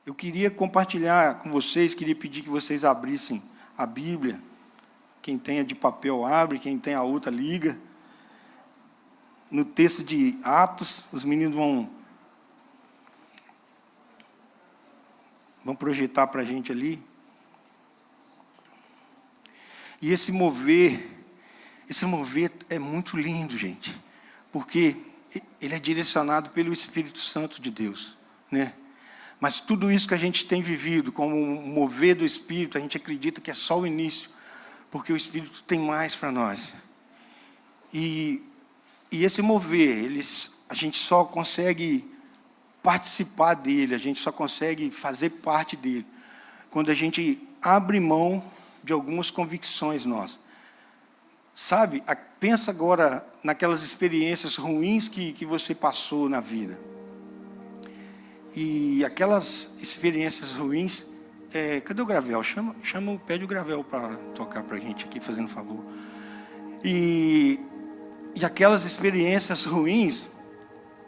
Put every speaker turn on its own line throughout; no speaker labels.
Eu queria compartilhar com vocês, queria pedir que vocês abrissem a Bíblia. Quem tenha de papel abre, quem tem a outra liga. No texto de Atos, os meninos vão projetar para a gente ali. E esse mover é muito lindo, gente, porque ele é direcionado pelo Espírito Santo de Deus, né? Mas tudo isso que a gente tem vivido, como um mover do Espírito, a gente acredita que é só o início, porque o Espírito tem mais para nós. E esse mover, a gente só consegue participar dele, a gente só consegue fazer parte dele, quando a gente abre mão de algumas convicções nossas. Sabe, pensa agora naquelas experiências ruins que você passou na vida. E aquelas experiências ruins, cadê o Gravel? Pede o Gravel para tocar para a gente aqui, fazendo favor. E aquelas experiências ruins,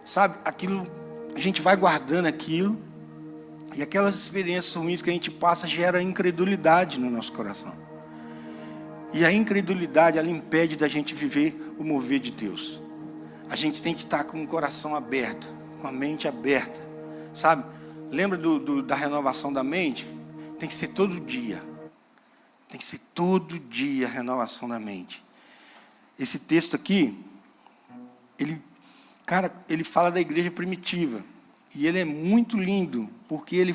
sabe, aquilo, a gente vai guardando aquilo, e aquelas experiências ruins que a gente passa gera incredulidade no nosso coração. E a incredulidade, ela impede da gente viver o mover de Deus. A gente tem que estar com o coração aberto, com a mente aberta. Sabe, lembra da renovação da mente? Tem que ser todo dia. Tem que ser todo dia a renovação da mente. Esse texto aqui, ele fala da igreja primitiva. E ele é muito lindo, porque ele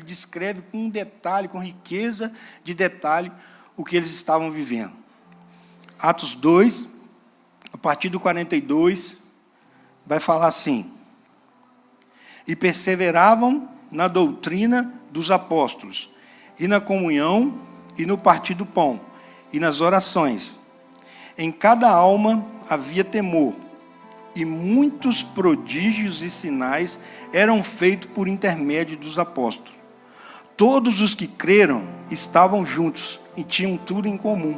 descreve com detalhe, com riqueza de detalhe, o que eles estavam vivendo. Atos 2, a partir do 42, vai falar assim: e perseveravam na doutrina dos apóstolos, e na comunhão, e no partir do pão, e nas orações. Em cada alma havia temor, e muitos prodígios e sinais eram feitos por intermédio dos apóstolos. Todos os que creram estavam juntos e tinham tudo em comum.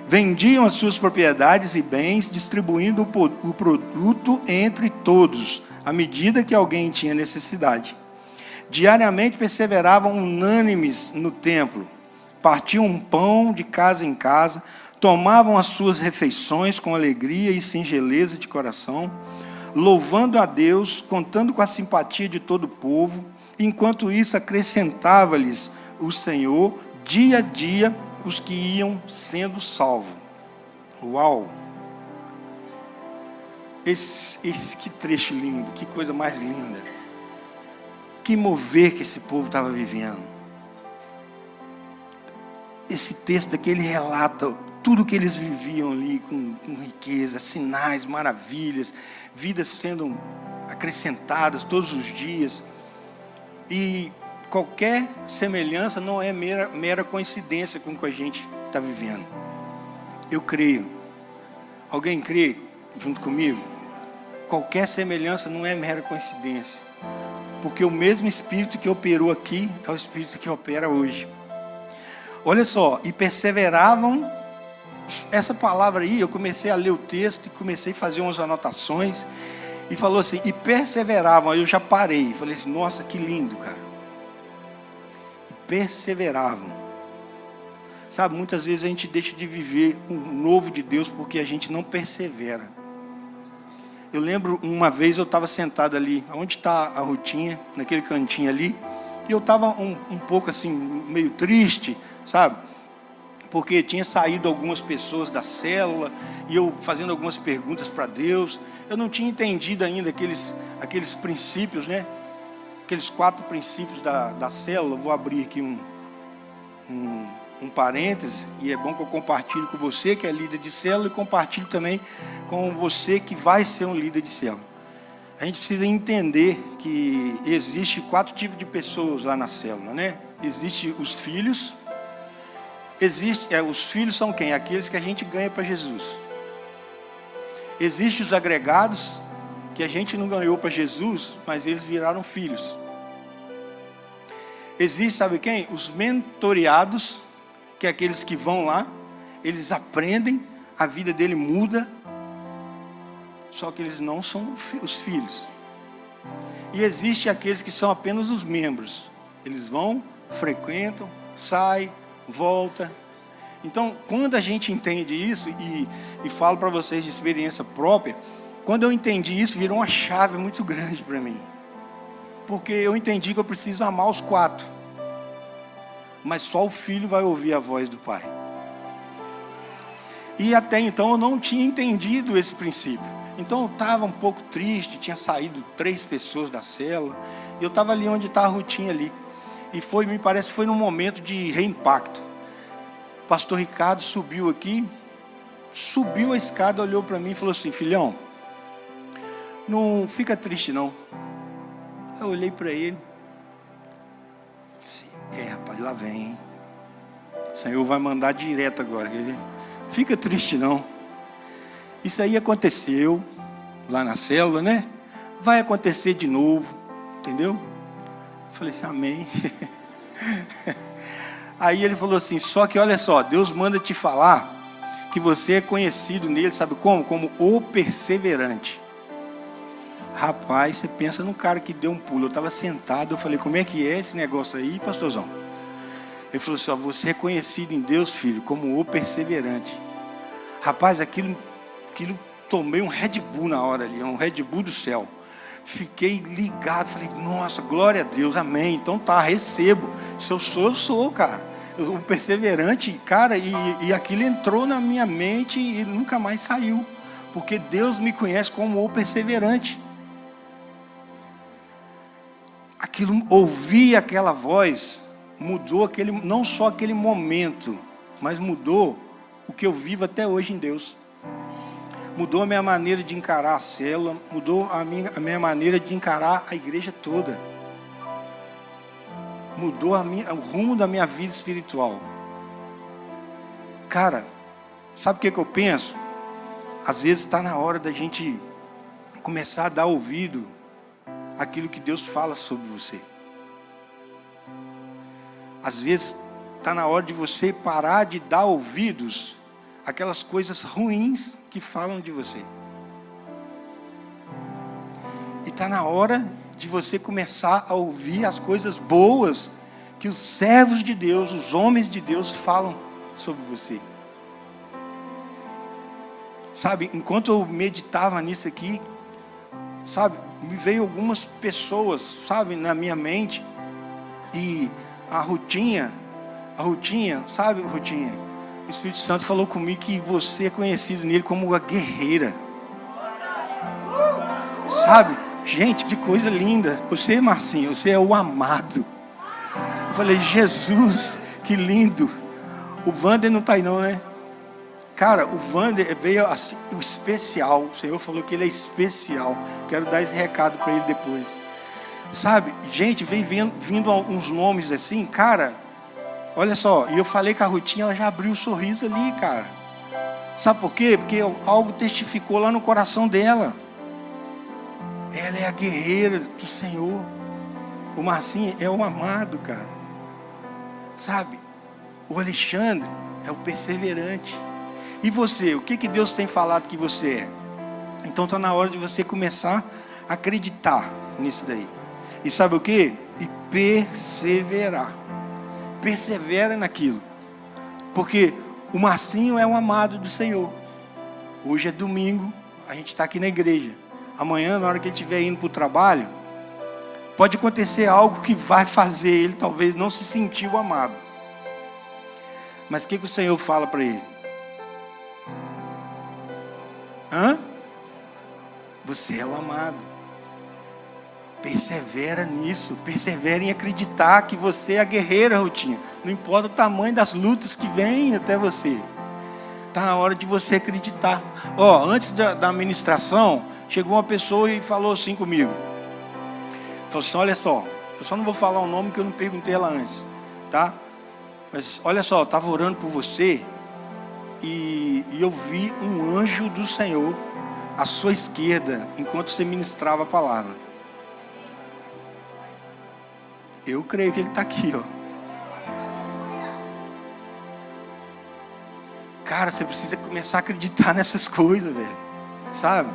Vendiam as suas propriedades e bens, distribuindo o produto entre todos, à medida que alguém tinha necessidade. Diariamente perseveravam unânimes no templo, partiam pão de casa em casa, tomavam as suas refeições com alegria e singeleza de coração, louvando a Deus, contando com a simpatia de todo o povo. Enquanto isso, acrescentava-lhes o Senhor, dia a dia, os que iam sendo salvos. Uau! Que trecho lindo, que coisa mais linda. Que mover que esse povo estava vivendo. Esse texto aqui, ele relata tudo que eles viviam ali, com riqueza, sinais, maravilhas, vidas sendo acrescentadas todos os dias. E qualquer semelhança não é mera coincidência com o que a gente está vivendo. Eu creio. Alguém crê junto comigo? Qualquer semelhança não é mera coincidência, porque o mesmo Espírito que operou aqui é o Espírito que opera hoje. Olha só, e perseveravam. Essa palavra aí, eu comecei a ler o texto e comecei a fazer umas anotações, e falou assim, e perseveravam. Aí eu já parei, falei assim, nossa, que lindo, cara. E perseveravam. Sabe, muitas vezes a gente deixa de viver o novo de Deus porque a gente não persevera. Eu lembro, uma vez eu estava sentado ali, onde está a Rutinha, naquele cantinho ali, e eu estava um pouco assim, meio triste, sabe? Porque tinha saído algumas pessoas da célula, e eu fazendo algumas perguntas para Deus. Eu não tinha entendido ainda aqueles princípios, né? Aqueles 4 princípios da célula. Vou abrir aqui um parêntese, e é bom que eu compartilhe com você que é líder de célula, e compartilhe também com você que vai ser um líder de célula. A gente precisa entender que existe 4 tipos de pessoas lá na célula, né? Existe os filhos. Os filhos são quem? Aqueles que a gente ganha para Jesus. Existem os agregados, que a gente não ganhou para Jesus, mas eles viraram filhos. Existe, sabe quem? Os mentoreados, que é aqueles que vão lá, eles aprendem, a vida dele muda, só que eles não são os filhos. E existe aqueles que são apenas os membros. Eles vão, frequentam, saem, voltam. Então, quando a gente entende isso, e falo para vocês de experiência própria, quando eu entendi isso, virou uma chave muito grande para mim. Porque eu entendi que eu preciso amar os 4. Mas só o filho vai ouvir a voz do pai. E até então eu não tinha entendido esse princípio. Então eu estava um pouco triste, tinha saído 3 pessoas da célula. E eu estava ali onde está a Rutinha ali. E me parece que foi num momento de reimpacto. O pastor Ricardo subiu aqui, subiu a escada, olhou para mim e falou assim: filhão, não fica triste não. Eu olhei para ele. Rapaz, lá vem, hein? O Senhor vai mandar direto agora. Quer ver? Fica triste não. Isso aí aconteceu lá na célula, né? Vai acontecer de novo, entendeu? Eu falei assim, amém. Aí ele falou assim: só que olha só, Deus manda te falar que você é conhecido nele, sabe como? Como o perseverante. Rapaz, você pensa num cara que deu um pulo. Eu estava sentado, eu falei: como é que é esse negócio aí, pastorzão? Ele falou assim: ó, você é conhecido em Deus, filho, como o perseverante. Rapaz, aquilo tomei um Red Bull na hora ali, um Red Bull do céu. Fiquei ligado, falei: nossa, glória a Deus, amém. Então tá, recebo. Se eu sou, cara. O perseverante, cara, e aquilo entrou na minha mente e nunca mais saiu. Porque Deus me conhece como o perseverante. Ouvir aquela voz mudou não só aquele momento, mas mudou o que eu vivo até hoje em Deus. Mudou a minha maneira de encarar a célula, mudou a minha maneira de encarar a igreja toda. Mudou o rumo da minha vida espiritual. Cara, sabe o que eu penso? Às vezes está na hora da gente começar a dar ouvido àquilo que Deus fala sobre você. Às vezes está na hora de você parar de dar ouvidos àquelas coisas ruins que falam de você. E está na hora de você começar a ouvir as coisas boas que os servos de Deus, os homens de Deus falam sobre você. Sabe, enquanto eu meditava nisso aqui, sabe, me veio algumas pessoas, sabe, na minha mente. E a Rutinha, sabe, Rutinha? O Espírito Santo falou comigo que você é conhecido nele como uma guerreira. Sabe? Gente, que coisa linda. Você, Marcinho, você é o amado. Eu falei: Jesus, que lindo. O Wander não está aí não, né? Cara, o Wander veio assim, o especial. O Senhor falou que ele é especial. Quero dar esse recado para ele depois. Sabe, gente, veio vindo uns nomes assim, cara. Olha só, e eu falei com a Rutinha, ela já abriu o sorriso ali, cara. Sabe por quê? Porque algo testificou lá no coração dela. Ela é a guerreira do Senhor. O Marcinho é o amado, cara. Sabe? O Alexandre é o perseverante. E você? O que Deus tem falado que você é? Então está na hora de você começar a acreditar nisso daí. E sabe o que? E perseverar. Persevera naquilo. Porque o Marcinho é um amado do Senhor. Hoje é domingo, a gente está aqui na igreja. Amanhã, na hora que ele estiver indo para o trabalho, pode acontecer algo que vai fazer ele talvez não se sentir o amado. Mas o que o Senhor fala para ele? Você é o amado. Persevera nisso. Persevera em acreditar que você é a guerreira, Rutinha. Não importa o tamanho das lutas que vêm até você. Está na hora de você acreditar. Antes da ministração, chegou uma pessoa e falou assim comigo. Falou assim: olha só, eu só não vou falar o nome que eu não perguntei ela antes, tá? Mas olha só, eu estava orando por você e eu vi um anjo do Senhor à sua esquerda enquanto você ministrava a palavra. Eu creio que ele está aqui, ó. Cara, você precisa começar a acreditar nessas coisas, velho. Sabe?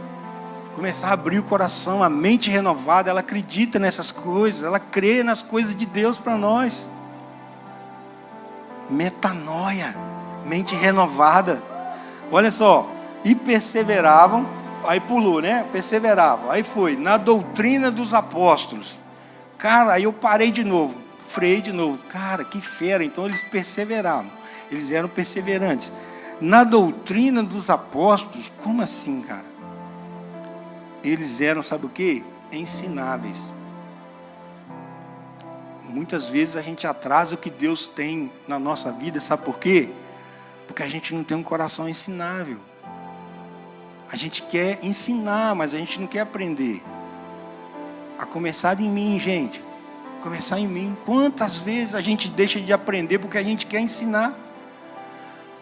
Começar a abrir o coração, a mente renovada. Ela acredita nessas coisas, ela crê nas coisas de Deus para nós. Metanoia, mente renovada. Olha só, e perseveravam, aí pulou, né? Perseveravam, aí foi, na doutrina dos apóstolos. Cara, aí eu parei de novo, freiei de novo. Cara, que fera, então eles perseveravam, eles eram perseverantes. Na doutrina dos apóstolos, como assim, cara? Eles eram, sabe o quê? Ensináveis. Muitas vezes a gente atrasa o que Deus tem na nossa vida, sabe por quê? Porque a gente não tem um coração ensinável. A gente quer ensinar, mas a gente não quer aprender. A começar em mim, gente. Começar em mim. Quantas vezes a gente deixa de aprender porque a gente quer ensinar?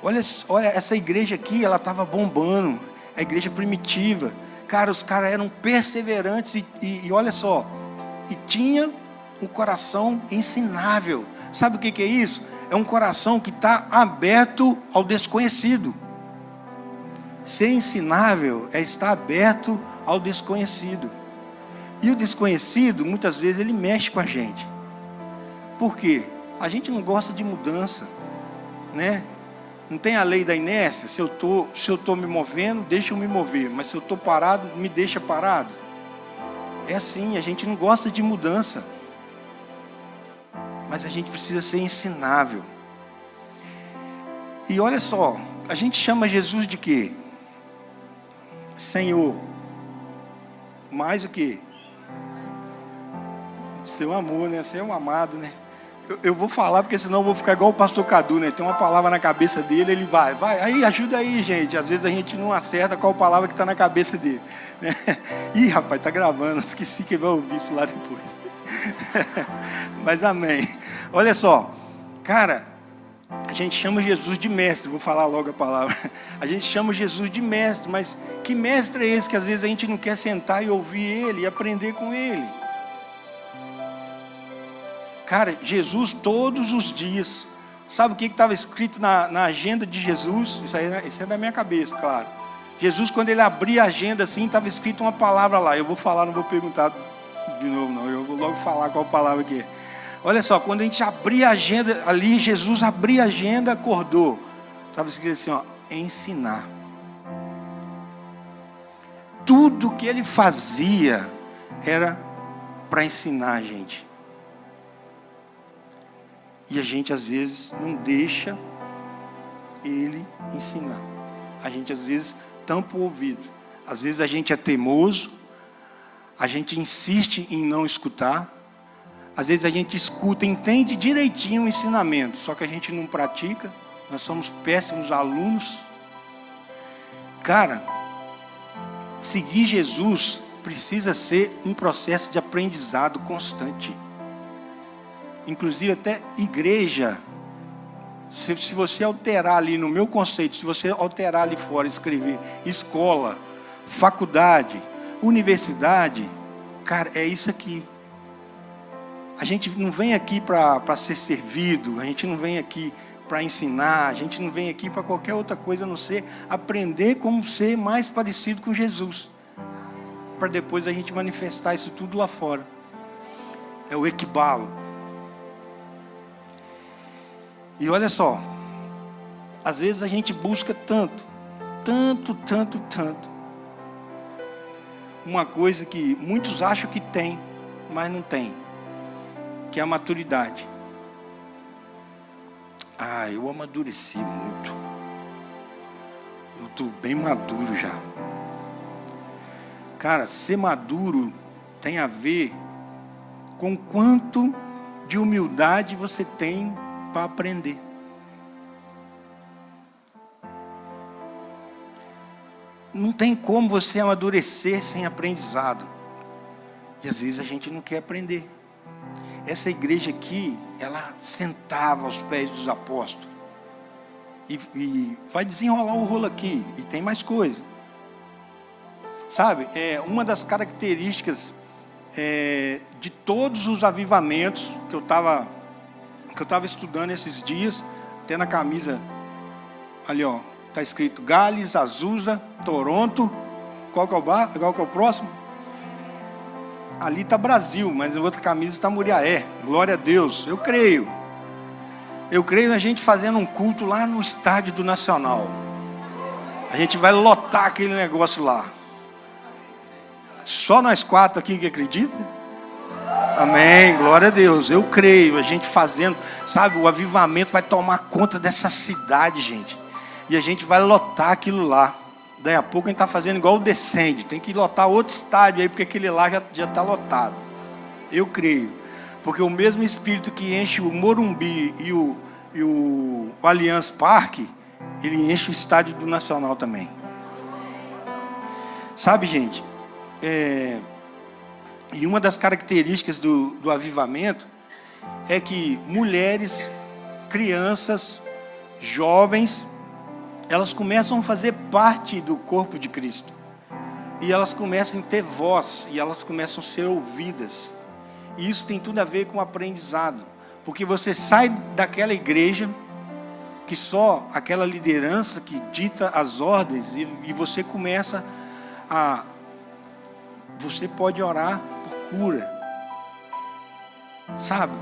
Olha, essa igreja aqui, ela estava bombando. A igreja primitiva. Cara, os caras eram perseverantes e olha só. E tinha um coração ensinável. Sabe o que é isso? É um coração que está aberto ao desconhecido. Ser ensinável é estar aberto ao desconhecido. E o desconhecido, muitas vezes, ele mexe com a gente. Por quê? A gente não gosta de mudança, né? Não tem a lei da inércia. Se eu estou me movendo, deixa eu me mover. Mas se eu estou parado, me deixa parado. É assim, a gente não gosta de mudança. Mas a gente precisa ser ensinável. E olha só, a gente chama Jesus de quê? Senhor. Mais o quê? Seu amor, né? Seu amado, né? Eu vou falar, porque senão eu vou ficar igual o pastor Cadu, né? Tem uma palavra na cabeça dele, ele vai. Aí, ajuda aí, gente. Às vezes a gente não acerta qual palavra que está na cabeça dele, né? Ih, rapaz, tá gravando. Esqueci que vai ouvir isso lá depois. Mas amém. Olha só, cara, a gente chama Jesus de mestre. Vou falar logo a palavra. A gente chama Jesus de mestre, mas que mestre é esse que às vezes a gente não quer sentar e ouvir ele e aprender com ele? Cara, Jesus todos os dias. Sabe o que estava escrito na agenda de Jesus? Isso é da minha cabeça, claro. Jesus, quando ele abria a agenda assim, estava escrito uma palavra lá. Eu vou falar, não vou perguntar de novo não. Eu vou logo falar qual palavra que é. Olha só, quando a gente abria a agenda ali, Jesus abria a agenda, acordou. Estava escrito assim, ó, ensinar. Tudo que ele fazia era para ensinar a gente. E a gente às vezes não deixa ele ensinar. A gente às vezes tampa o ouvido. Às vezes a gente é teimoso. A gente insiste em não escutar. Às vezes a gente escuta, entende direitinho o ensinamento, só que a gente não pratica. Nós somos péssimos alunos. Cara, seguir Jesus precisa ser um processo de aprendizado constante. Inclusive até igreja. Se você alterar ali no meu conceito, se você alterar ali fora, escrever escola, faculdade, universidade, cara, é isso aqui. A gente não vem aqui para ser servido, a gente não vem aqui para ensinar, a gente não vem aqui para qualquer outra coisa a não ser aprender como ser mais parecido com Jesus, para depois a gente manifestar isso tudo lá fora. É o equibalo. E olha só, às vezes a gente busca tanto, uma coisa que muitos acham que tem, mas não tem, que é a maturidade. Eu amadureci muito. Eu estou bem maduro já. Cara, ser maduro tem a ver com quanto de humildade você tem para aprender. Não tem como você amadurecer sem aprendizado. E às vezes a gente não quer aprender. Essa igreja aqui, ela sentava aos pés dos apóstolos. E vai desenrolar o rolo aqui. E tem mais coisa. Sabe, uma das características de todos os avivamentos que eu estava estudando esses dias, até na camisa ali, ó, está escrito Gales, Azusa, Toronto Qual que é o próximo? Ali está Brasil, mas na outra camisa está Muriaé. Glória a Deus. Eu creio na gente fazendo um culto lá no estádio do Nacional. A gente vai lotar aquele negócio lá. Só nós 4 aqui que acredita? Amém, glória a Deus. Eu creio, a gente fazendo, sabe, o avivamento vai tomar conta dessa cidade, gente. E a gente vai lotar aquilo lá. Daí a pouco a gente está fazendo igual o Descende. Tem que lotar outro estádio aí, porque aquele lá já está lotado. Eu creio. Porque o mesmo Espírito que enche o Morumbi e o Allianz Parque, ele enche o estádio do Nacional também. Sabe, gente? E uma das características do avivamento é que mulheres, crianças, jovens, elas começam a fazer parte do corpo de Cristo. E elas começam a ter voz, e elas começam a ser ouvidas. E isso tem tudo a ver com o aprendizado. Porque você sai daquela igreja, que só aquela liderança que dita as ordens, e você começa a... Você pode orar por cura. Sabe?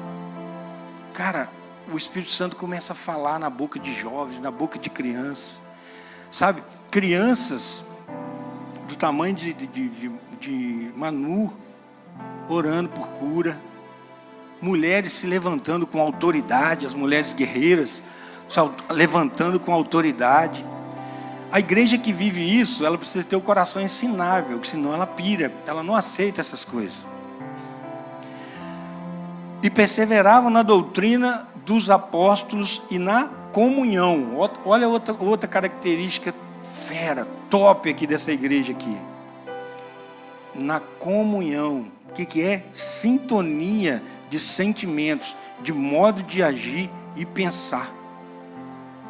Cara, o Espírito Santo começa a falar na boca de jovens, na boca de crianças. Sabe? Crianças do tamanho de Manu, orando por cura. Mulheres se levantando com autoridade, as mulheres guerreiras levantando com autoridade. A igreja que vive isso, ela precisa ter o coração ensinável, senão ela pira, ela não aceita essas coisas. E perseveravam na doutrina dos apóstolos e na comunhão. Olha outra característica fera, top aqui dessa igreja aqui. Na comunhão. O que é? Sintonia de sentimentos, de modo de agir e pensar.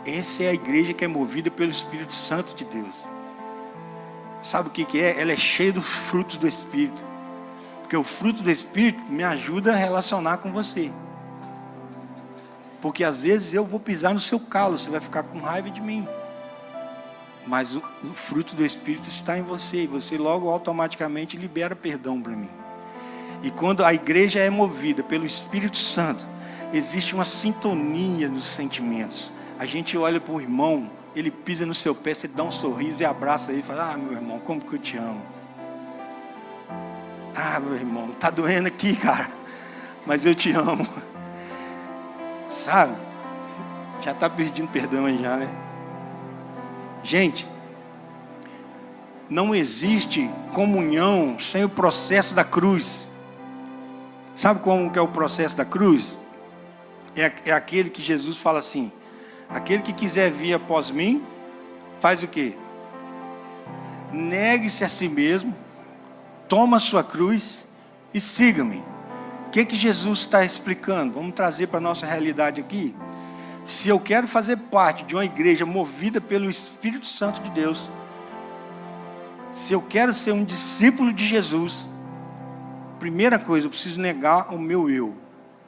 Essa é a igreja que é movida pelo Espírito Santo de Deus. Sabe o que é? Ela é cheia dos frutos do Espírito. Porque o fruto do Espírito me ajuda a relacionar com você. Porque às vezes eu vou pisar no seu calo, você vai ficar com raiva de mim. Mas o fruto do Espírito está em você. E você logo automaticamente libera perdão para mim. E quando a igreja é movida pelo Espírito Santo, existe uma sintonia nos sentimentos. A gente olha para o irmão, ele pisa no seu pé, você dá um sorriso e abraça ele e fala: ah, meu irmão, como que eu te amo. Ah, meu irmão, tá doendo aqui, cara, mas eu te amo. Sabe? Já está pedindo perdão aí já, né? Gente, não existe comunhão sem o processo da cruz. Sabe como que é o processo da cruz? É aquele que Jesus fala assim: aquele que quiser vir após mim, faz o quê? Negue-se a si mesmo, toma a sua cruz e siga-me. O que Jesus está explicando? Vamos trazer para a nossa realidade aqui. Se eu quero fazer parte de uma igreja movida pelo Espírito Santo de Deus, se eu quero ser um discípulo de Jesus, primeira coisa, eu preciso negar o meu eu.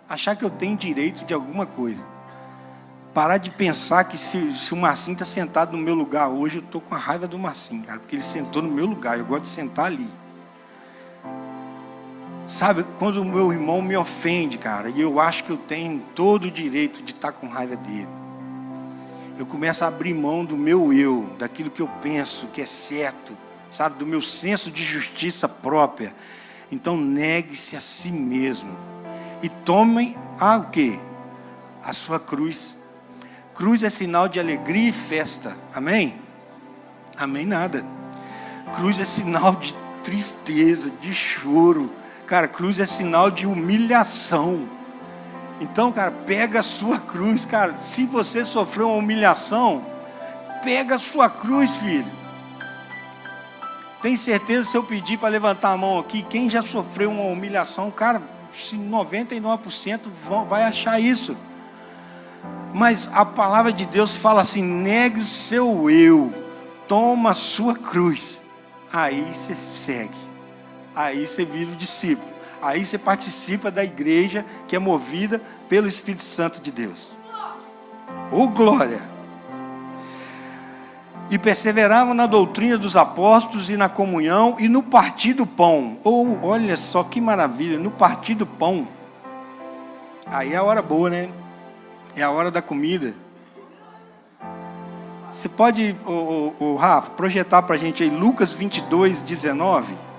Achar que eu tenho direito de alguma coisa. Parar de pensar que se o Marcinho está sentado no meu lugar hoje, eu estou com a raiva do Marcinho, cara, porque ele sentou no meu lugar, eu gosto de sentar ali. Sabe, quando o meu irmão me ofende, cara, e eu acho que eu tenho todo o direito de estar com raiva dele, eu começo a abrir mão do meu eu, daquilo que eu penso que é certo, sabe, do meu senso de justiça própria. Então negue-se a si mesmo e tomem o quê? A sua cruz. Cruz é sinal de alegria e festa. Amém? Amém nada. Cruz é sinal de tristeza, de choro. Cara, cruz é sinal de humilhação. Então, cara, pega a sua cruz, cara. Se você sofreu uma humilhação, pega a sua cruz, filho. Tem certeza, se eu pedir para levantar a mão aqui, quem já sofreu uma humilhação, cara, 99% vai achar isso. Mas a palavra de Deus fala assim: negue o seu eu, toma a sua cruz. Aí você segue, aí você vira o discípulo, aí você participa da igreja que é movida pelo Espírito Santo de Deus. Ô glória! E perseveravam na doutrina dos apóstolos e na comunhão e no partir do pão. Ou, olha só que maravilha, no partir do pão. Aí é a hora boa, né? É a hora da comida. Você pode, Rafa, projetar para a gente aí Lucas 22, 19?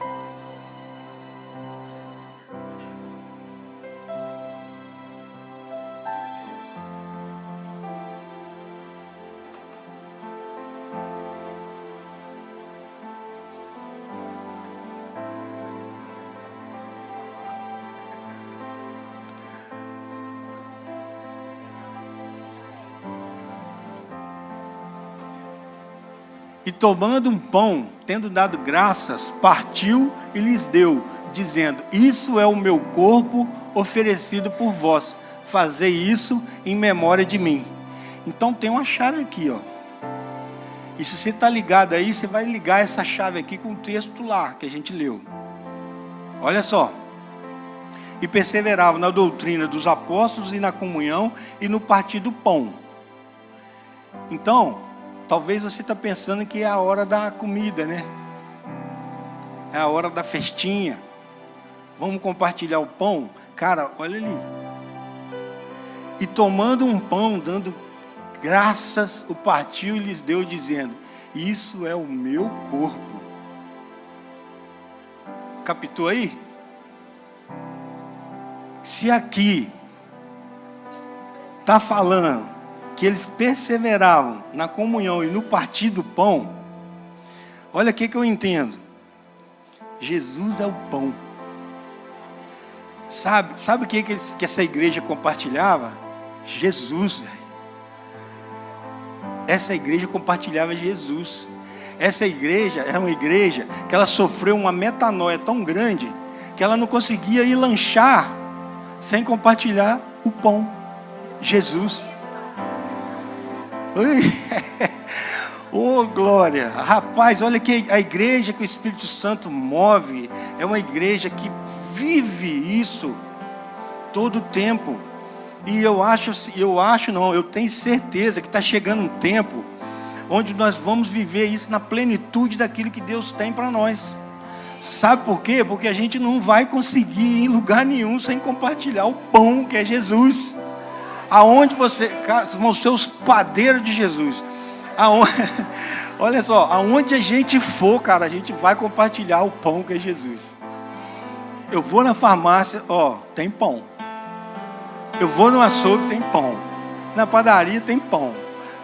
E tomando um pão, tendo dado graças, partiu e lhes deu, dizendo: isso é o meu corpo oferecido por vós, fazei isso em memória de mim. Então tem uma chave aqui, ó. E se você está ligado aí, você vai ligar essa chave aqui com o texto lá que a gente leu. Olha só. E perseveravam na doutrina dos apóstolos e na comunhão e no partir do pão. Então, talvez você está pensando que é a hora da comida, né? É a hora da festinha. Vamos compartilhar o pão? Cara, olha ali. E tomando um pão, dando graças, o partiu e lhes deu, dizendo: isso é o meu corpo. Captou aí? Se aqui está falando que eles perseveravam na comunhão e no partir do pão, olha o que eu entendo. Jesus é o pão. Sabe o que essa igreja compartilhava? Jesus. Essa igreja compartilhava Jesus. Essa igreja é uma igreja que ela sofreu uma metanoia tão grande que ela não conseguia ir lanchar sem compartilhar o pão. Jesus. Oh, glória. Rapaz, olha que a igreja que o Espírito Santo move é uma igreja que vive isso todo o tempo. E eu tenho certeza que está chegando um tempo onde nós vamos viver isso na plenitude daquilo que Deus tem para nós. Sabe por quê? Porque a gente não vai conseguir ir em lugar nenhum sem compartilhar o pão que é Jesus. Aonde você, cara, vão ser os padeiros de Jesus. Olha só, aonde a gente for, cara, a gente vai compartilhar o pão que é Jesus. Eu vou na farmácia, ó, tem pão. Eu vou no açougue, tem pão. Na padaria tem pão.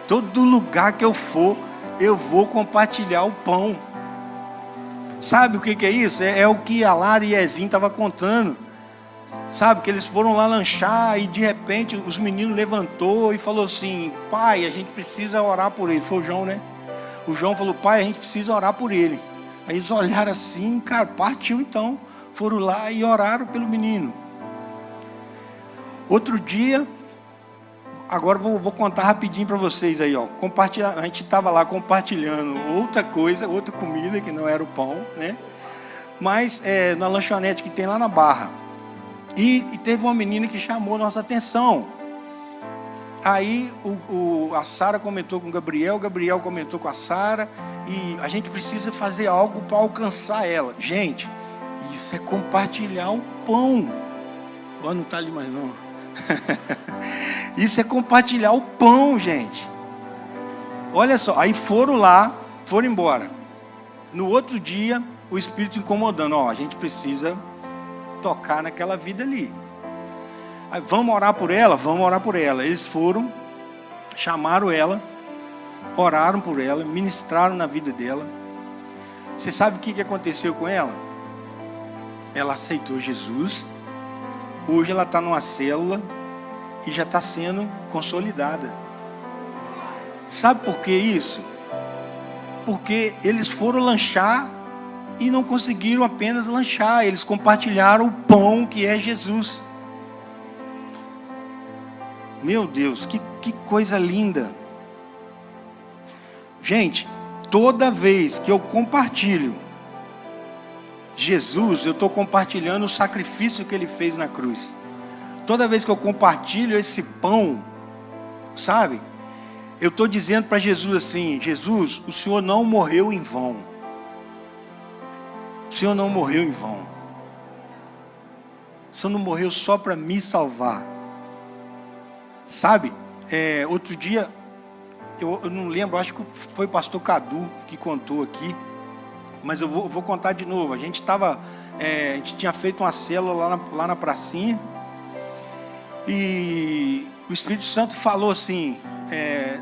Todo lugar que eu for, eu vou compartilhar o pão. Sabe o que é isso? É o que a Lara e Ezinho estavam contando. Sabe, que eles foram lá lanchar e de repente os meninos levantou e falou assim: pai, a gente precisa orar por ele. Foi o João, né? O João falou: pai, a gente precisa orar por ele. Aí eles olharam assim, cara, partiu então. Foram lá e oraram pelo menino. Outro dia, agora vou contar rapidinho para vocês aí, ó. A gente estava lá compartilhando outra coisa, outra comida que não era o pão, né? Mas na lanchonete que tem lá na Barra. E teve uma menina que chamou nossa atenção. Aí a Sara comentou com o Gabriel comentou com a Sara, e a gente precisa fazer algo para alcançar ela. Gente, isso é compartilhar o pão. Oh, não está ali mais não. Isso é compartilhar o pão, gente. Olha só, aí foram lá, foram embora. No outro dia, o Espírito incomodando: ó, a gente precisa tocar naquela vida ali. Aí, vamos orar por ela? Vamos orar por ela. Eles foram, chamaram ela, oraram por ela, ministraram na vida dela. Você sabe o que aconteceu com ela? Ela aceitou Jesus. Hoje ela está numa célula e já está sendo consolidada. Sabe por que isso? Porque eles foram lanchar e não conseguiram apenas lanchar, eles compartilharam o pão que é Jesus. Meu Deus, que coisa linda. Gente, toda vez que eu compartilho Jesus, eu estou compartilhando o sacrifício que Ele fez na cruz. Toda vez que eu compartilho esse pão, sabe? Eu estou dizendo para Jesus assim: Jesus, o Senhor não morreu em vão. O Senhor não morreu em vão. O Senhor não morreu só para me salvar. Sabe, outro dia, eu não lembro, acho que foi o pastor Cadu que contou aqui, mas eu vou contar de novo. A gente tinha feito uma célula lá na pracinha, e o Espírito Santo falou assim,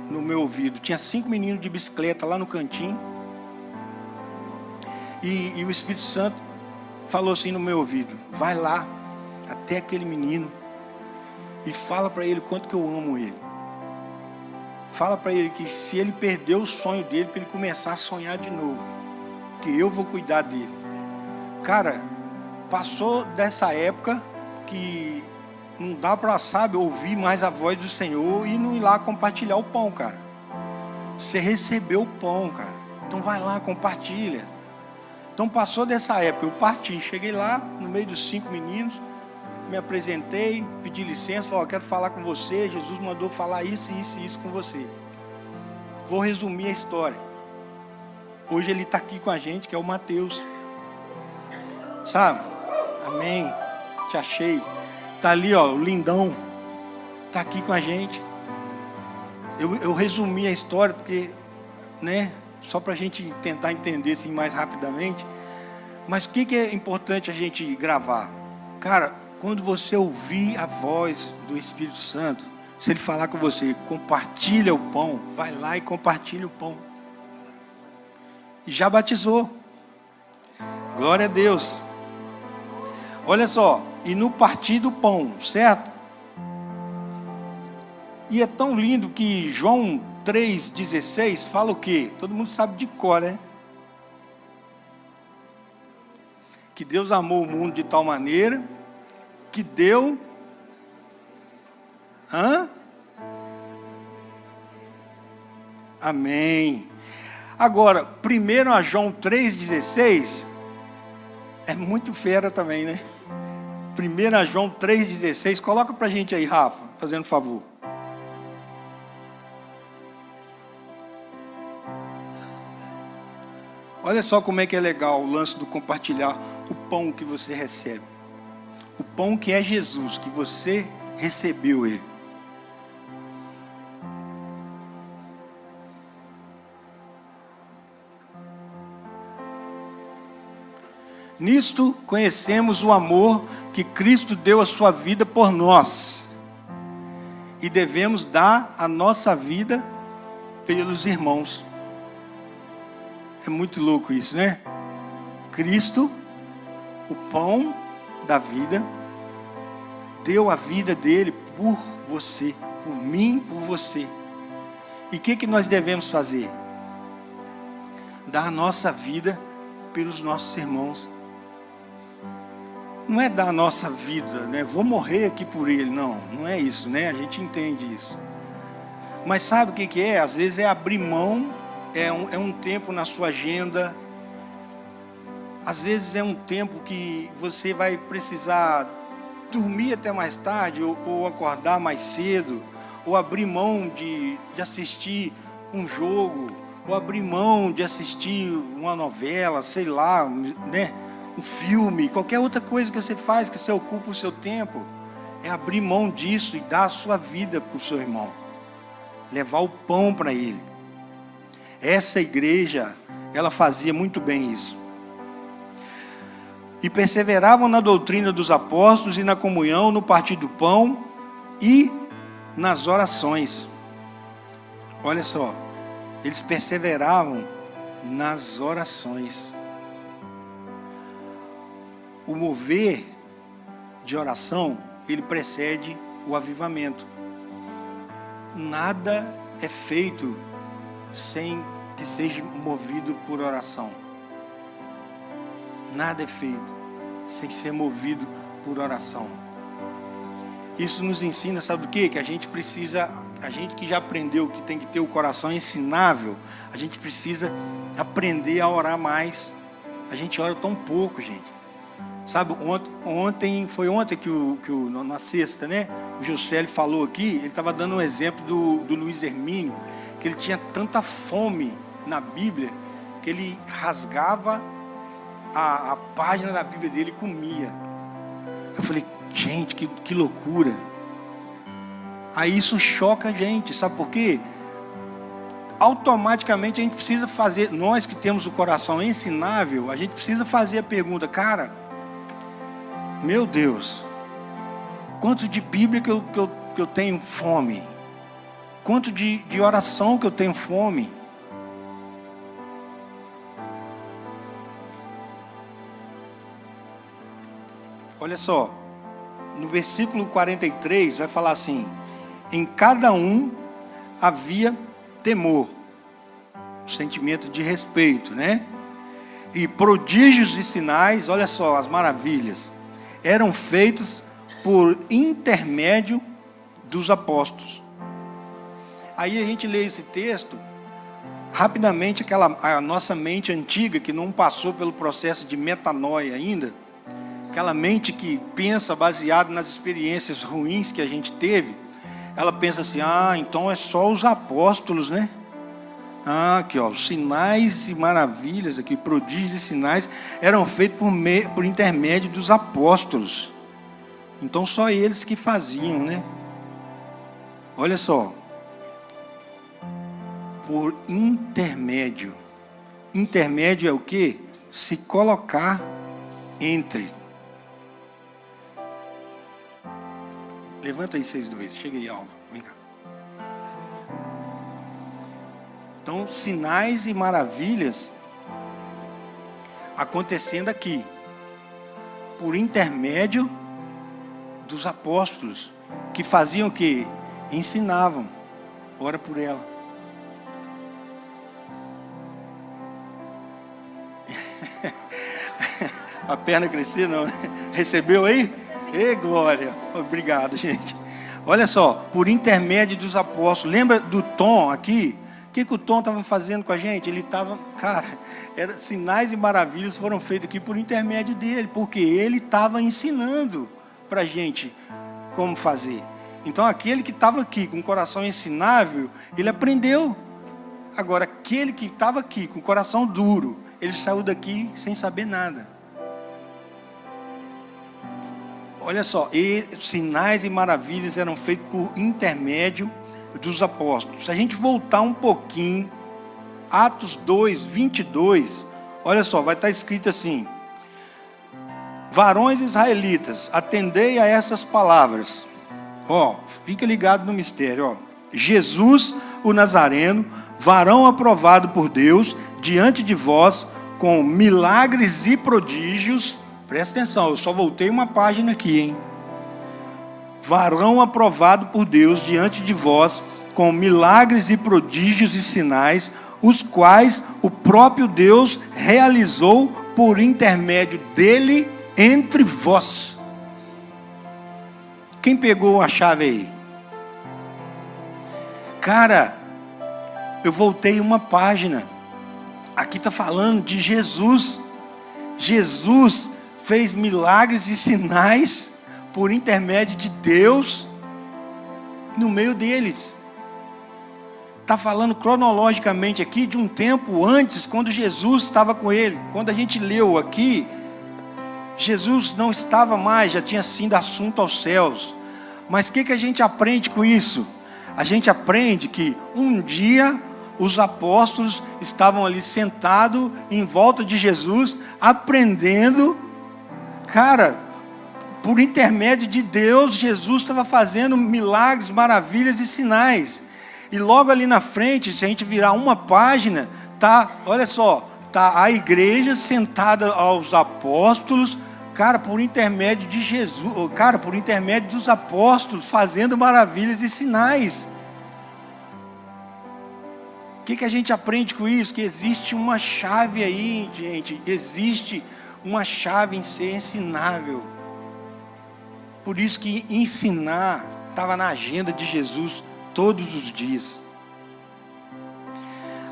no meu ouvido. Tinha 5 meninos de bicicleta lá no cantinho, e o Espírito Santo falou assim no meu ouvido: vai lá até aquele menino e fala para ele quanto que eu amo ele. Fala para ele que se ele perdeu o sonho dele, para ele começar a sonhar de novo, que eu vou cuidar dele. Cara, passou dessa época que não dá para, sabe, ouvir mais a voz do Senhor e não ir lá compartilhar o pão, cara. Você recebeu o pão, cara, então vai lá, compartilha. Então passou dessa época, eu parti, cheguei lá no meio dos 5 meninos, me apresentei, pedi licença, falei: quero falar com você, Jesus mandou falar isso, isso e isso com você. Vou resumir a história. Hoje ele está aqui com a gente, que é o Mateus. Sabe? Amém. Te achei. Está ali, ó, o lindão. Está aqui com a gente. Eu resumi a história porque, né, só para a gente tentar entender assim mais rapidamente. Mas o que é importante a gente gravar? Cara, quando você ouvir a voz do Espírito Santo, se ele falar com você: compartilha o pão, vai lá e compartilha o pão. E já batizou. Glória a Deus. Olha só, e no partir do pão, certo? E é tão lindo que João 3,16 fala o quê? Todo mundo sabe de cor, né? Que Deus amou o mundo de tal maneira que deu... Amém. Agora, 1 João 3,16 é muito fera também, né? 1 João 3,16, coloca pra gente aí, Rafa, fazendo favor. Olha só como é que é legal o lance do compartilhar o pão que você recebe. O pão que é Jesus, que você recebeu ele. Nisto conhecemos o amor que Cristo deu a sua vida por nós, e devemos dar a nossa vida pelos irmãos. É muito louco isso, né? Cristo, o pão da vida, deu a vida dele por você, por mim, por você. E o que nós devemos fazer? Dar a nossa vida pelos nossos irmãos. Não é dar a nossa vida, né? Vou morrer aqui por ele. Não é isso, né? A gente entende isso. Mas sabe o que é? Às vezes é abrir mão, é um tempo na sua agenda. Às vezes é um tempo que você vai precisar dormir até mais tarde, ou acordar mais cedo, ou abrir mão de assistir um jogo, ou abrir mão de assistir uma novela, sei lá, né? Um filme, qualquer outra coisa que você faz, que você ocupa o seu tempo, é abrir mão disso e dar a sua vida para o seu irmão, levar o pão para ele. Essa igreja, ela fazia muito bem isso. E perseveravam na doutrina dos apóstolos e na comunhão, no partir do pão e nas orações. Olha só, eles perseveravam nas orações. O mover de oração, ele precede o avivamento. Nada é feito sem que seja movido por oração. Nada é feito sem ser movido por oração. Isso nos ensina, sabe o quê? Que a gente precisa, a gente que já aprendeu que tem que ter o coração ensinável, a gente precisa aprender a orar mais. A gente ora tão pouco, gente. Sabe, foi ontem que na sexta, né? O Juscelio falou aqui, ele estava dando um exemplo do Luiz Hermínio, que ele tinha tanta fome na Bíblia, que ele rasgava a página da Bíblia dele e comia. Eu falei, gente, que loucura. Aí isso choca a gente, sabe por quê? Automaticamente a gente precisa fazer, nós que temos o coração ensinável, a gente precisa fazer a pergunta, cara, meu Deus, quanto de Bíblia que eu tenho fome? Quanto de oração que eu tenho fome? Olha só, no versículo 43 vai falar assim: em cada um havia temor, um sentimento de respeito, né? E prodígios e sinais, olha só, as maravilhas, eram feitos por intermédio dos apóstolos. Aí a gente lê esse texto, rapidamente a nossa mente antiga, que não passou pelo processo de metanoia ainda, aquela mente que pensa baseado nas experiências ruins que a gente teve, ela pensa assim, então é só os apóstolos, né? Aqui ó, os sinais e maravilhas, aqui, prodígios e sinais, eram feitos por intermédio dos apóstolos. Então só eles que faziam, né? Olha só, por intermédio. Intermédio é o quê? Se colocar entre. Levanta aí vocês dois, chega aí, Alva, vem cá. Então, sinais e maravilhas acontecendo aqui, por intermédio dos apóstolos, que faziam o quê? Ensinavam. Ora por ela. A perna cresceu, não? Recebeu aí? Ei, glória. Obrigado, gente. Olha só, por intermédio dos apóstolos. Lembra do Tom aqui? O que o Tom estava fazendo com a gente? Ele estava, sinais e maravilhas foram feitos aqui por intermédio dele, porque ele estava ensinando para a gente como fazer. Então aquele que estava aqui com o coração ensinável, ele aprendeu. Agora aquele que estava aqui com o coração duro, ele saiu daqui sem saber nada. Olha só, sinais e maravilhas eram feitos por intermédio dos apóstolos. Se a gente voltar um pouquinho, Atos 2, 22, olha só, vai estar escrito assim: varões israelitas, atendei a essas palavras. Fica ligado no mistério. Jesus, o Nazareno, varão aprovado por Deus, diante de vós, com milagres e prodígios. Presta atenção, eu só voltei uma página aqui, hein? Varão aprovado por Deus diante de vós, com milagres e prodígios e sinais, os quais o próprio Deus realizou por intermédio dele entre vós. Quem pegou a chave aí? Cara, eu voltei uma página. Aqui está falando de Jesus. Jesus fez milagres e sinais por intermédio de Deus no meio deles. Está falando cronologicamente aqui de um tempo antes, quando Jesus estava com ele. Quando a gente leu aqui, Jesus não estava mais, já tinha sido assunto aos céus. Mas o que a gente aprende com isso? A gente aprende que um dia os apóstolos estavam ali sentados em volta de Jesus, aprendendo. Cara, por intermédio de Deus, Jesus estava fazendo milagres, maravilhas e sinais. E logo ali na frente, se a gente virar uma página, olha só, a igreja sentada aos apóstolos, cara, por intermédio de Jesus, cara, por intermédio dos apóstolos, fazendo maravilhas e sinais. O que a gente aprende com isso? Que existe uma chave aí, gente, existe uma chave em ser ensinável. Por isso que ensinar estava na agenda de Jesus todos os dias.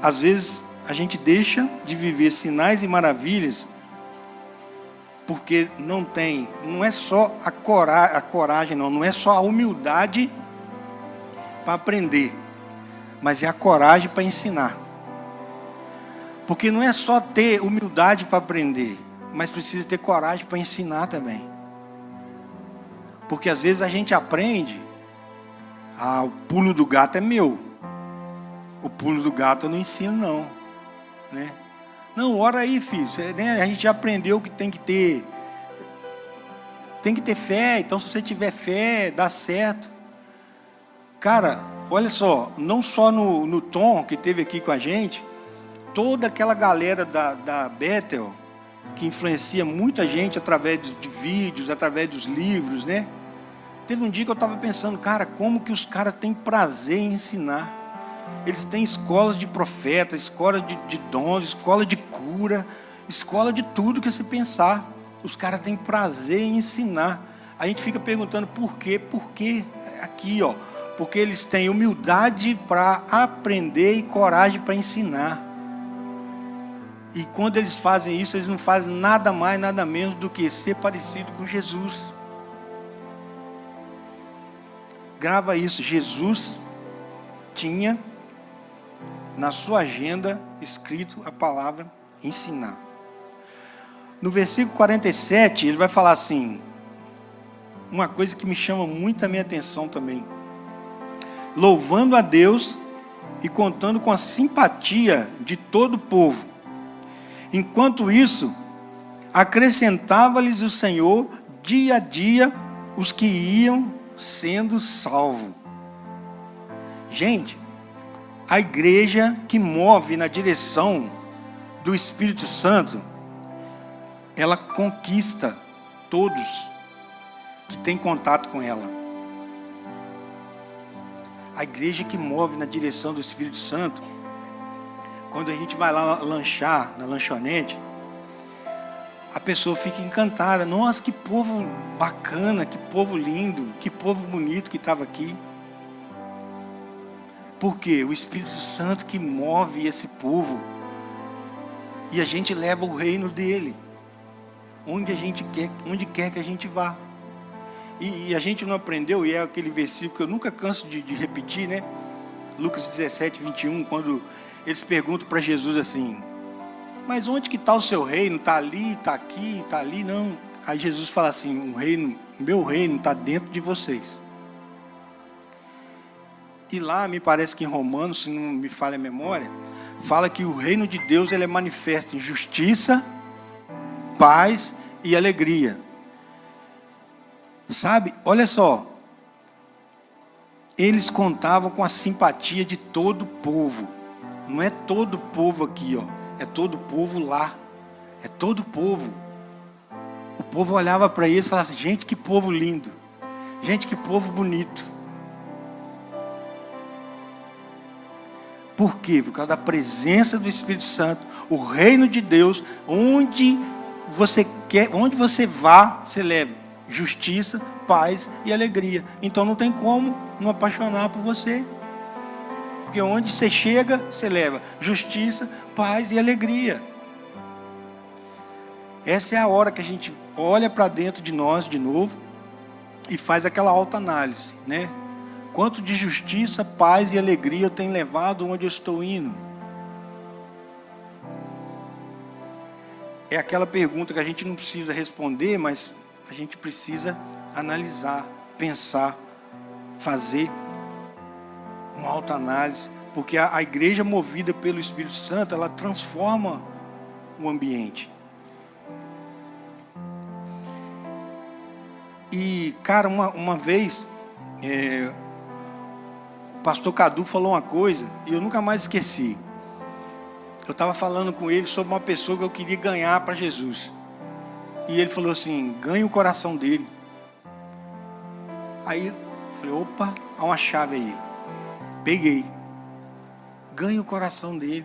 Às vezes a gente deixa de viver sinais e maravilhas porque não é só a coragem, não é só a humildade para aprender, mas é a coragem para ensinar. Porque não é só ter humildade para aprender, mas precisa ter coragem para ensinar também. Porque às vezes a gente aprende, o pulo do gato é meu. O pulo do gato eu não ensino não, né? Não, ora aí, filho, né? A gente já aprendeu que tem que ter fé, então se você tiver fé, dá certo. Cara, olha só, não só no Tom, que esteve aqui com a gente, toda aquela galera da Bethel, que influencia muita gente através de vídeos, através dos livros, né? Teve um dia que eu estava pensando, cara, como que os caras têm prazer em ensinar? Eles têm escolas de profeta, escola de dons, escola de cura, escola de tudo que se pensar. Os caras têm prazer em ensinar. A gente fica perguntando por quê? Por quê? Aqui, ó. Porque eles têm humildade para aprender e coragem para ensinar. E quando eles fazem isso, eles não fazem nada mais, nada menos do que ser parecido com Jesus. Grava isso. Jesus tinha na sua agenda escrito a palavra ensinar. No versículo 47, ele vai falar assim, uma coisa que me chama muito a minha atenção também. Louvando a Deus e contando com a simpatia de todo o povo. Enquanto isso, acrescentava-lhes o Senhor dia a dia os que iam sendo salvos. Gente, a igreja que move na direção do Espírito Santo, ela conquista todos que têm contato com ela. A igreja que move na direção do Espírito Santo, quando a gente vai lá lanchar na lanchonete, a pessoa fica encantada. Nossa, que povo bacana, que povo lindo, que povo bonito que estava aqui. Por quê? O Espírito Santo que move esse povo. E a gente leva o reino dele. Onde quer que a gente vá. E a gente não aprendeu, e é aquele versículo que eu nunca canso de repetir, né? Lucas 17, 21, quando eles perguntam para Jesus assim, mas onde que está o seu reino? Está ali, está aqui, está ali? Não. Aí Jesus fala assim, o meu reino está dentro de vocês. E lá, me parece que em Romanos, se não me falha a memória, fala que o reino de Deus ele é manifesto em justiça, paz e alegria. Sabe, olha só, eles contavam com a simpatia de todo o povo. Não é todo o povo aqui, ó, é todo o povo lá, é todo o povo. O povo olhava para eles e falava assim, gente, que povo lindo, gente, que povo bonito. Por quê? Por causa da presença do Espírito Santo, o reino de Deus, onde você vá, você leva justiça, paz e alegria. Então não tem como não apaixonar por você. Porque onde você chega, você leva justiça, paz e alegria. Essa é a hora que a gente olha para dentro de nós de novo e faz aquela autoanálise, né? Quanto de justiça, paz e alegria eu tenho levado onde eu estou indo? É aquela pergunta que a gente não precisa responder, mas a gente precisa analisar, pensar, fazer uma autoanálise, porque a igreja movida pelo Espírito Santo, ela transforma o ambiente. E, cara, uma vez, o pastor Cadu falou uma coisa, e eu nunca mais esqueci. Eu estava falando com ele sobre uma pessoa que eu queria ganhar para Jesus. E ele falou assim, ganhe o coração dele. Aí eu falei, opa, há uma chave aí. Peguei. Ganhe o coração dele.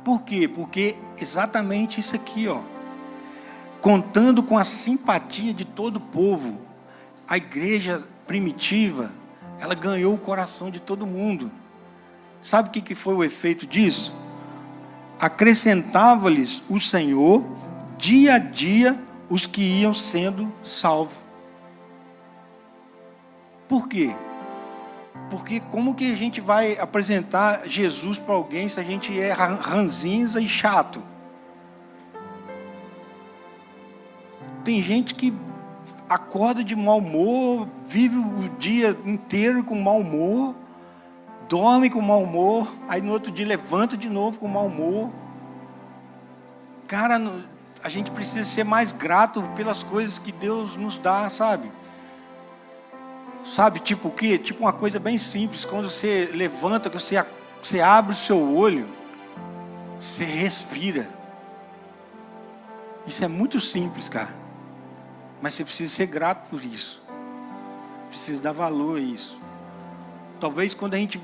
Por quê? Porque exatamente isso aqui, ó. Contando com a simpatia de todo o povo, a igreja primitiva, ela ganhou o coração de todo mundo. Sabe o que foi o efeito disso? Acrescentava-lhes o Senhor, dia a dia, os que iam sendo salvos. Por quê? Porque como que a gente vai apresentar Jesus para alguém se a gente é ranzinza e chato? Tem gente que acorda de mau humor, vive o dia inteiro com mau humor, dorme com mau humor, aí no outro dia levanta de novo com mau humor. Cara, a gente precisa ser mais grato pelas coisas que Deus nos dá, sabe? Sabe, tipo o quê? Tipo uma coisa bem simples. Quando você levanta, que você abre o seu olho, você respira. Isso é muito simples, cara. Mas você precisa ser grato por isso. Precisa dar valor a isso. Talvez quando a gente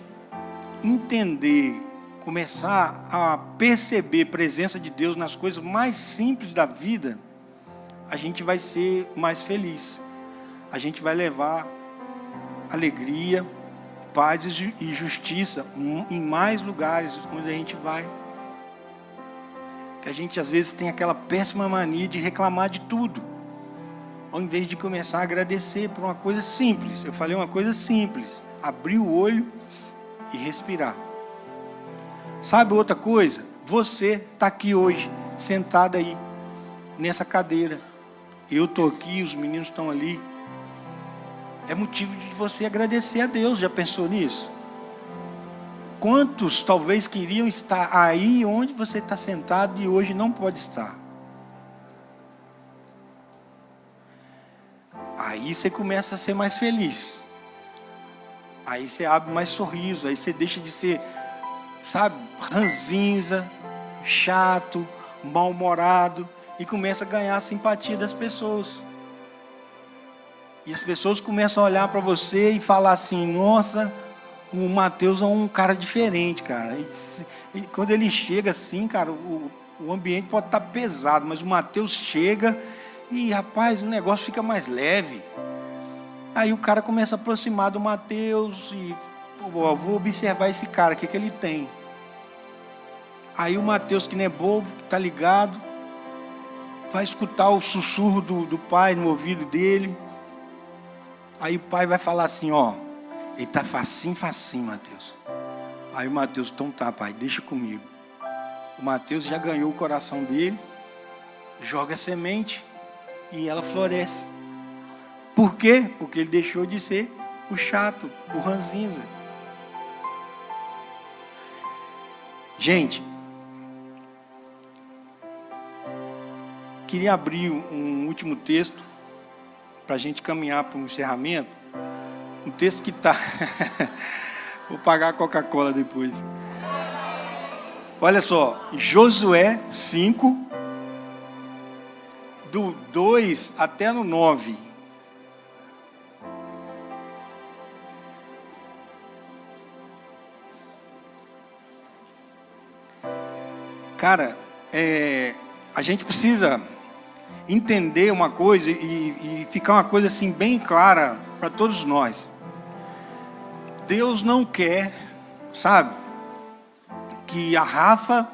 entender, começar a perceber a presença de Deus nas coisas mais simples da vida, a gente vai ser mais feliz. A gente vai levar alegria, paz e justiça em mais lugares onde a gente vai. Que a gente às vezes tem aquela péssima mania de reclamar de tudo, ao invés de começar a agradecer por uma coisa simples. Eu falei uma coisa simples: abrir o olho e respirar. Sabe outra coisa? Você está aqui hoje, sentado aí, nessa cadeira. Eu estou aqui, os meninos estão ali. É motivo de você agradecer a Deus. Já pensou nisso? Quantos talvez queriam estar aí onde você está sentado e hoje não pode estar? Aí você começa a ser mais feliz. Aí você abre mais sorriso. Aí você deixa de ser, sabe, ranzinza, chato, mal-humorado, e começa a ganhar a simpatia das pessoas. E as pessoas começam a olhar para você e falar assim: nossa, o Mateus é um cara diferente, cara. E quando ele chega assim, cara, o ambiente pode estar pesado, mas o Mateus chega e, rapaz, o negócio fica mais leve. Aí o cara começa a aproximar do Mateus e, pô, vou observar esse cara, o que ele tem. Aí o Mateus, que não é bobo, que está ligado, vai escutar o sussurro do pai no ouvido dele. Aí o pai vai falar assim: ó, ele tá facinho, Mateus. Aí o Mateus: então tá, pai, deixa comigo. O Mateus já ganhou o coração dele, joga a semente e ela floresce. Por quê? Porque ele deixou de ser o chato, o ranzinza. Gente, queria abrir um último texto para a gente caminhar para um encerramento. Um texto que está... Vou pagar a Coca-Cola depois. Olha só, Josué 5, do 2 até no 9. Cara, a gente precisa entender uma coisa e ficar uma coisa assim bem clara para todos nós. Deus não quer, sabe, que a Rafa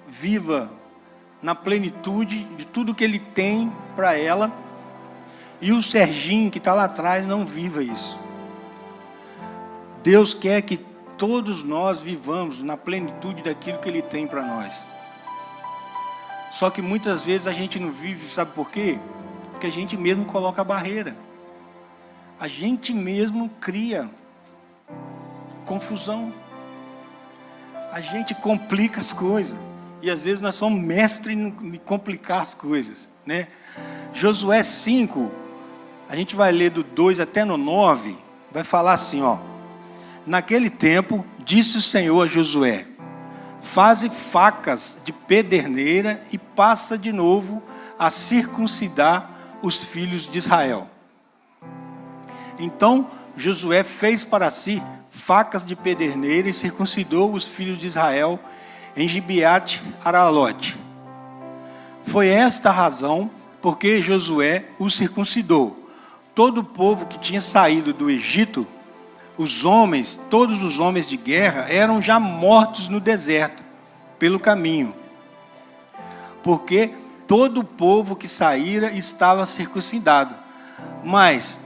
viva na plenitude de tudo que ele tem para ela e o Serginho, que está lá atrás, não viva isso. Deus quer que todos nós vivamos na plenitude daquilo que ele tem para nós. Só que muitas vezes a gente não vive, sabe por quê? Porque a gente mesmo coloca a barreira. A gente mesmo cria confusão. A gente complica as coisas. E às vezes nós somos mestres em complicar as coisas, né? Josué 5, a gente vai ler do 2 até no 9, vai falar assim, ó: naquele tempo, disse o Senhor a Josué: faze facas de pederneira e passa de novo a circuncidar os filhos de Israel. Então Josué fez para si facas de pederneira e circuncidou os filhos de Israel em Gibeate Aralote. Foi esta a razão porque Josué os circuncidou. Todo o povo que tinha saído do Egito, todos os homens de guerra, eram já mortos no deserto, pelo caminho. Porque todo o povo que saíra estava circuncidado. Mas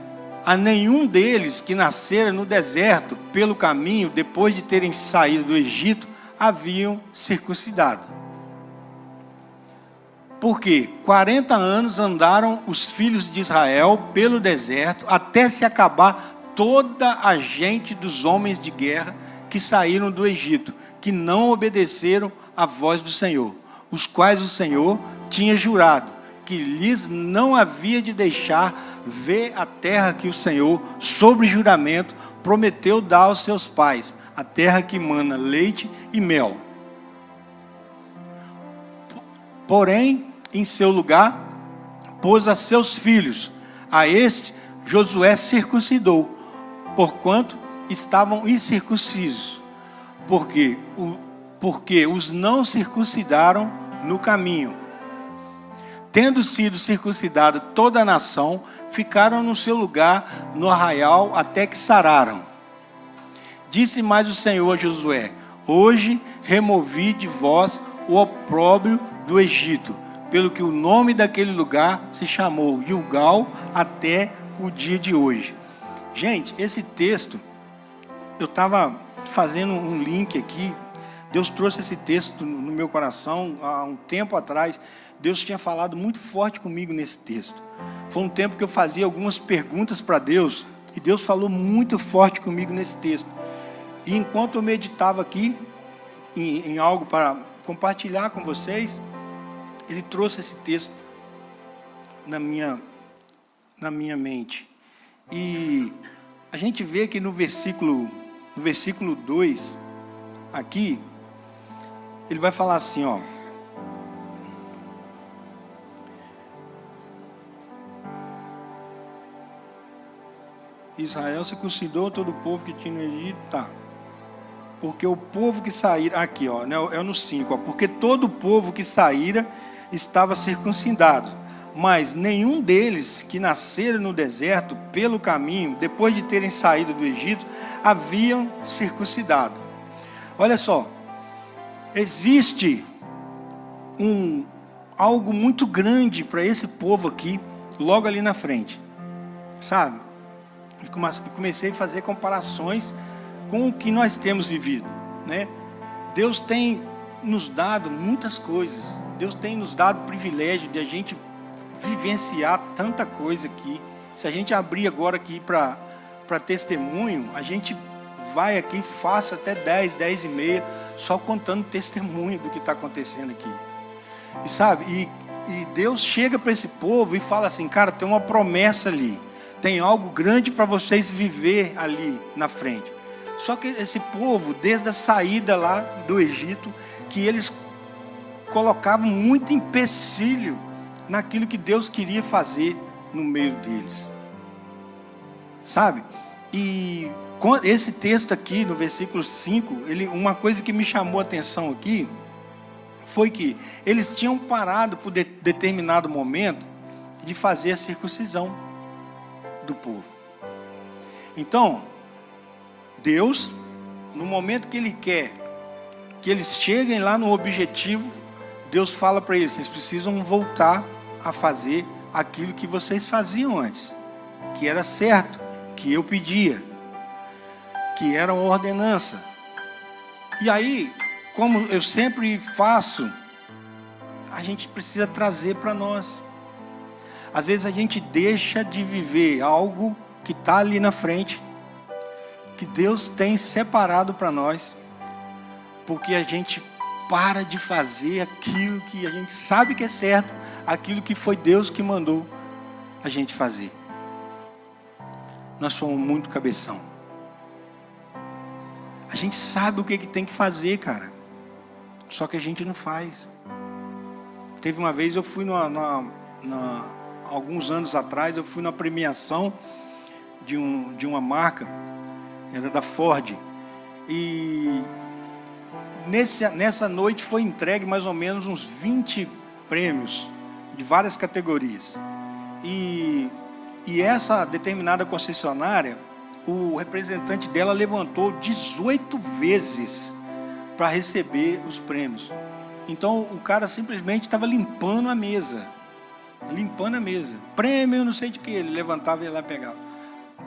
a nenhum deles que nascera no deserto pelo caminho, depois de terem saído do Egito, haviam circuncidado. Porque 40 anos andaram os filhos de Israel pelo deserto, até se acabar toda a gente dos homens de guerra que saíram do Egito, que não obedeceram à voz do Senhor, os quais o Senhor tinha jurado que lhes não havia de deixar ver a terra que o Senhor, sobre juramento, prometeu dar aos seus pais, a terra que mana leite e mel. Porém, em seu lugar, pôs a seus filhos. A este Josué circuncidou, porquanto estavam incircuncisos, porque os não circuncidaram no caminho. Tendo sido circuncidada toda a nação, ficaram no seu lugar no arraial até que sararam. Disse mais o Senhor a Josué: hoje removi de vós o opróbrio do Egito, pelo que o nome daquele lugar se chamou Gilgal até o dia de hoje. Gente, esse texto, eu estava fazendo um link aqui. Deus trouxe esse texto no meu coração há um tempo atrás. Deus tinha falado muito forte comigo nesse texto. Foi um tempo que eu fazia algumas perguntas para Deus, e Deus falou muito forte comigo nesse texto. E enquanto eu meditava aqui em algo para compartilhar com vocês, Ele trouxe esse texto na minha mente. E a gente vê que no versículo 2, aqui, ele vai falar assim, ó. Israel circuncidou todo o povo que tinha no Egito, tá. Porque o povo que saíra, aqui ó, é no 5, ó, porque todo o povo que saíra estava circuncidado, mas nenhum deles que nasceram no deserto pelo caminho, depois de terem saído do Egito, haviam circuncidado. Olha só, existe algo muito grande para esse povo aqui, logo ali na frente, sabe? E comecei a fazer comparações com o que nós temos vivido, né? Deus tem nos dado muitas coisas. Deus tem nos dado o privilégio de a gente vivenciar tanta coisa aqui. Se a gente abrir agora aqui para testemunho, a gente vai aqui fácil até 10 e meia, só contando testemunho do que está acontecendo aqui. E sabe, e Deus chega para esse povo e fala assim, cara, tem uma promessa ali. Tem algo grande para vocês viver ali na frente. Só que esse povo, desde a saída lá do Egito, que eles colocavam muito empecilho naquilo que Deus queria fazer no meio deles. Sabe? E esse texto aqui, no versículo 5, uma coisa que me chamou a atenção aqui, foi que eles tinham parado por determinado momento de fazer a circuncisão do povo. Então, Deus, no momento que Ele quer que eles cheguem lá no objetivo, Deus fala para eles, vocês precisam voltar a fazer aquilo que vocês faziam antes, que era certo, que eu pedia, que era uma ordenança. E aí, como eu sempre faço, a gente precisa trazer para nós. Às vezes a gente deixa de viver algo que está ali na frente, que Deus tem separado para nós, porque a gente para de fazer aquilo que a gente sabe que é certo, aquilo que foi Deus que mandou a gente fazer. Nós somos muito cabeção. A gente sabe o que tem que fazer, cara, só que a gente não faz. Teve uma vez, eu fui alguns anos atrás, eu fui na premiação de uma marca, era da Ford, e nessa noite foi entregue mais ou menos uns 20 prêmios de várias categorias. E essa determinada concessionária, o representante dela levantou 18 vezes para receber os prêmios. Então o cara simplesmente estava limpando a mesa. Prêmio não sei de que, ele levantava e ia lá e pegava.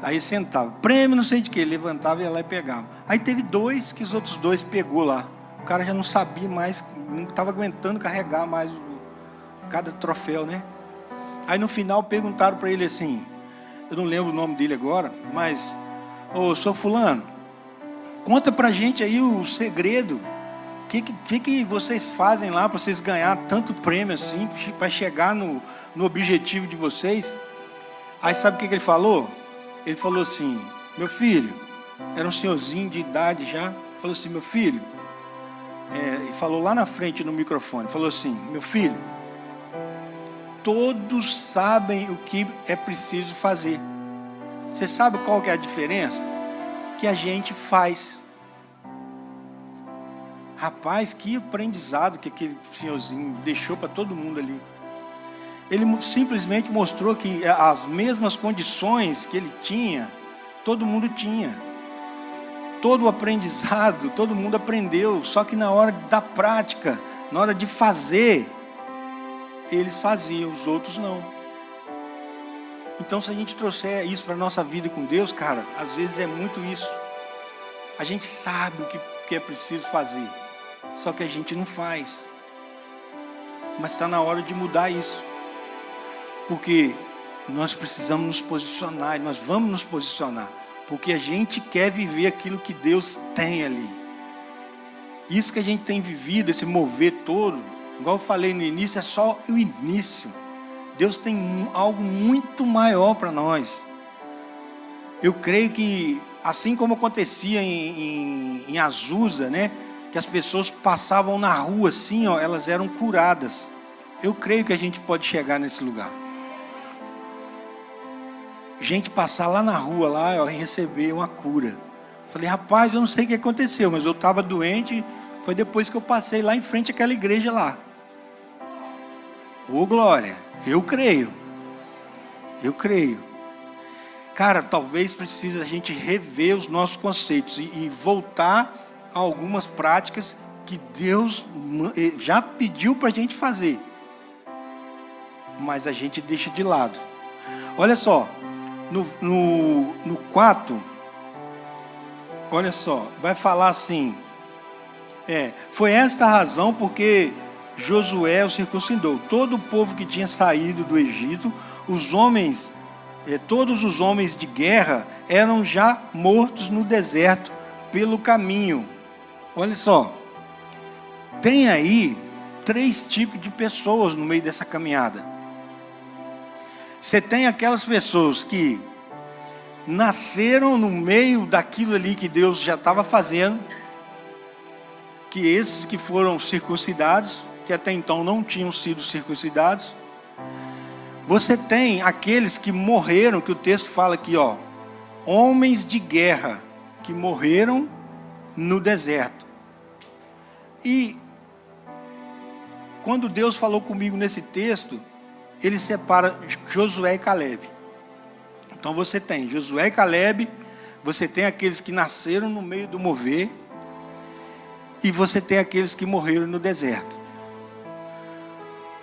Aí sentava, prêmio não sei de que, ele levantava e ia lá e pegava. Aí teve 2 que os outros 2 pegou lá. O cara já não sabia mais, não estava aguentando carregar mais cada troféu, né? Aí no final perguntaram para ele assim, eu não lembro o nome dele agora, mas, ô, seu fulano, conta pra gente aí o segredo. O que vocês fazem lá para vocês ganhar tanto prêmio assim, para chegar no objetivo de vocês? Aí sabe o que ele falou? Ele falou assim, meu filho, era um senhorzinho de idade já, falou assim, meu filho, e falou lá na frente no microfone, falou assim, meu filho, todos sabem o que é preciso fazer. Você sabe qual que é a diferença? Que a gente faz. Rapaz, que aprendizado que aquele senhorzinho deixou para todo mundo ali. Ele simplesmente mostrou que as mesmas condições que ele tinha, todo mundo tinha. Todo o aprendizado, todo mundo aprendeu. Só que na hora da prática, na hora de fazer, eles faziam, os outros não. Então, se a gente trouxer isso para a nossa vida com Deus, cara, às vezes é muito isso. A gente sabe o que é preciso fazer, só que a gente não faz. Mas está na hora de mudar isso. Porque nós precisamos nos posicionar, e nós vamos nos posicionar, porque a gente quer viver aquilo que Deus tem ali. Isso que a gente tem vivido, esse mover todo, igual eu falei no início, é só o início. Deus tem algo muito maior para nós. Eu creio que, assim como acontecia em Azusa, né, que as pessoas passavam na rua assim, ó, elas eram curadas. Eu creio que a gente pode chegar nesse lugar. Gente passar lá na rua lá, ó, e receber uma cura. Falei, rapaz, eu não sei o que aconteceu, mas eu estava doente. Foi depois que eu passei lá em frente àquela igreja lá. Ô glória, eu creio. Eu creio. Cara, talvez precise a gente rever os nossos conceitos e voltar a algumas práticas que Deus já pediu para a gente fazer, mas a gente deixa de lado. Olha só, no 4, olha só, vai falar assim, foi esta a razão porque Josué o circuncidou. Todo o povo que tinha saído do Egito, todos os homens de guerra eram já mortos no deserto pelo caminho. Olha só, tem aí 3 tipos de pessoas no meio dessa caminhada. Você tem aquelas pessoas que nasceram no meio daquilo ali que Deus já estava fazendo, que esses que foram circuncidados, que até então não tinham sido circuncidados. Você tem aqueles que morreram, que o texto fala aqui, ó, homens de guerra, que morreram no deserto. E quando Deus falou comigo nesse texto, ele separa Josué e Calebe. Então você tem Josué e Calebe, você tem aqueles que nasceram no meio do mover, e você tem aqueles que morreram no deserto.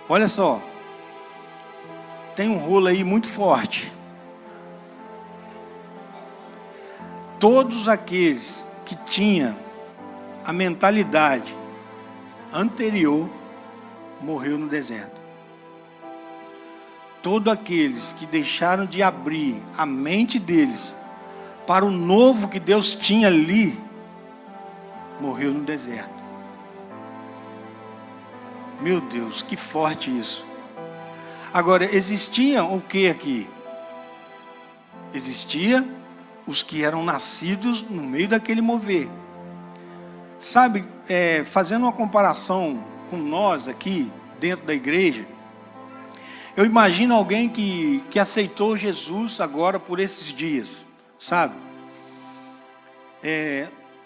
Olha só, tem um rolo aí muito forte. Todos aqueles que tinham a mentalidade anterior morreu no deserto. Todos aqueles que deixaram de abrir a mente deles para o novo que Deus tinha ali, morreu no deserto. Meu Deus, que forte isso. Agora, existiam o que aqui? Existia os que eram nascidos no meio daquele mover. Sabe, fazendo uma comparação com nós aqui, dentro da igreja, eu imagino alguém que aceitou Jesus agora por esses dias, sabe?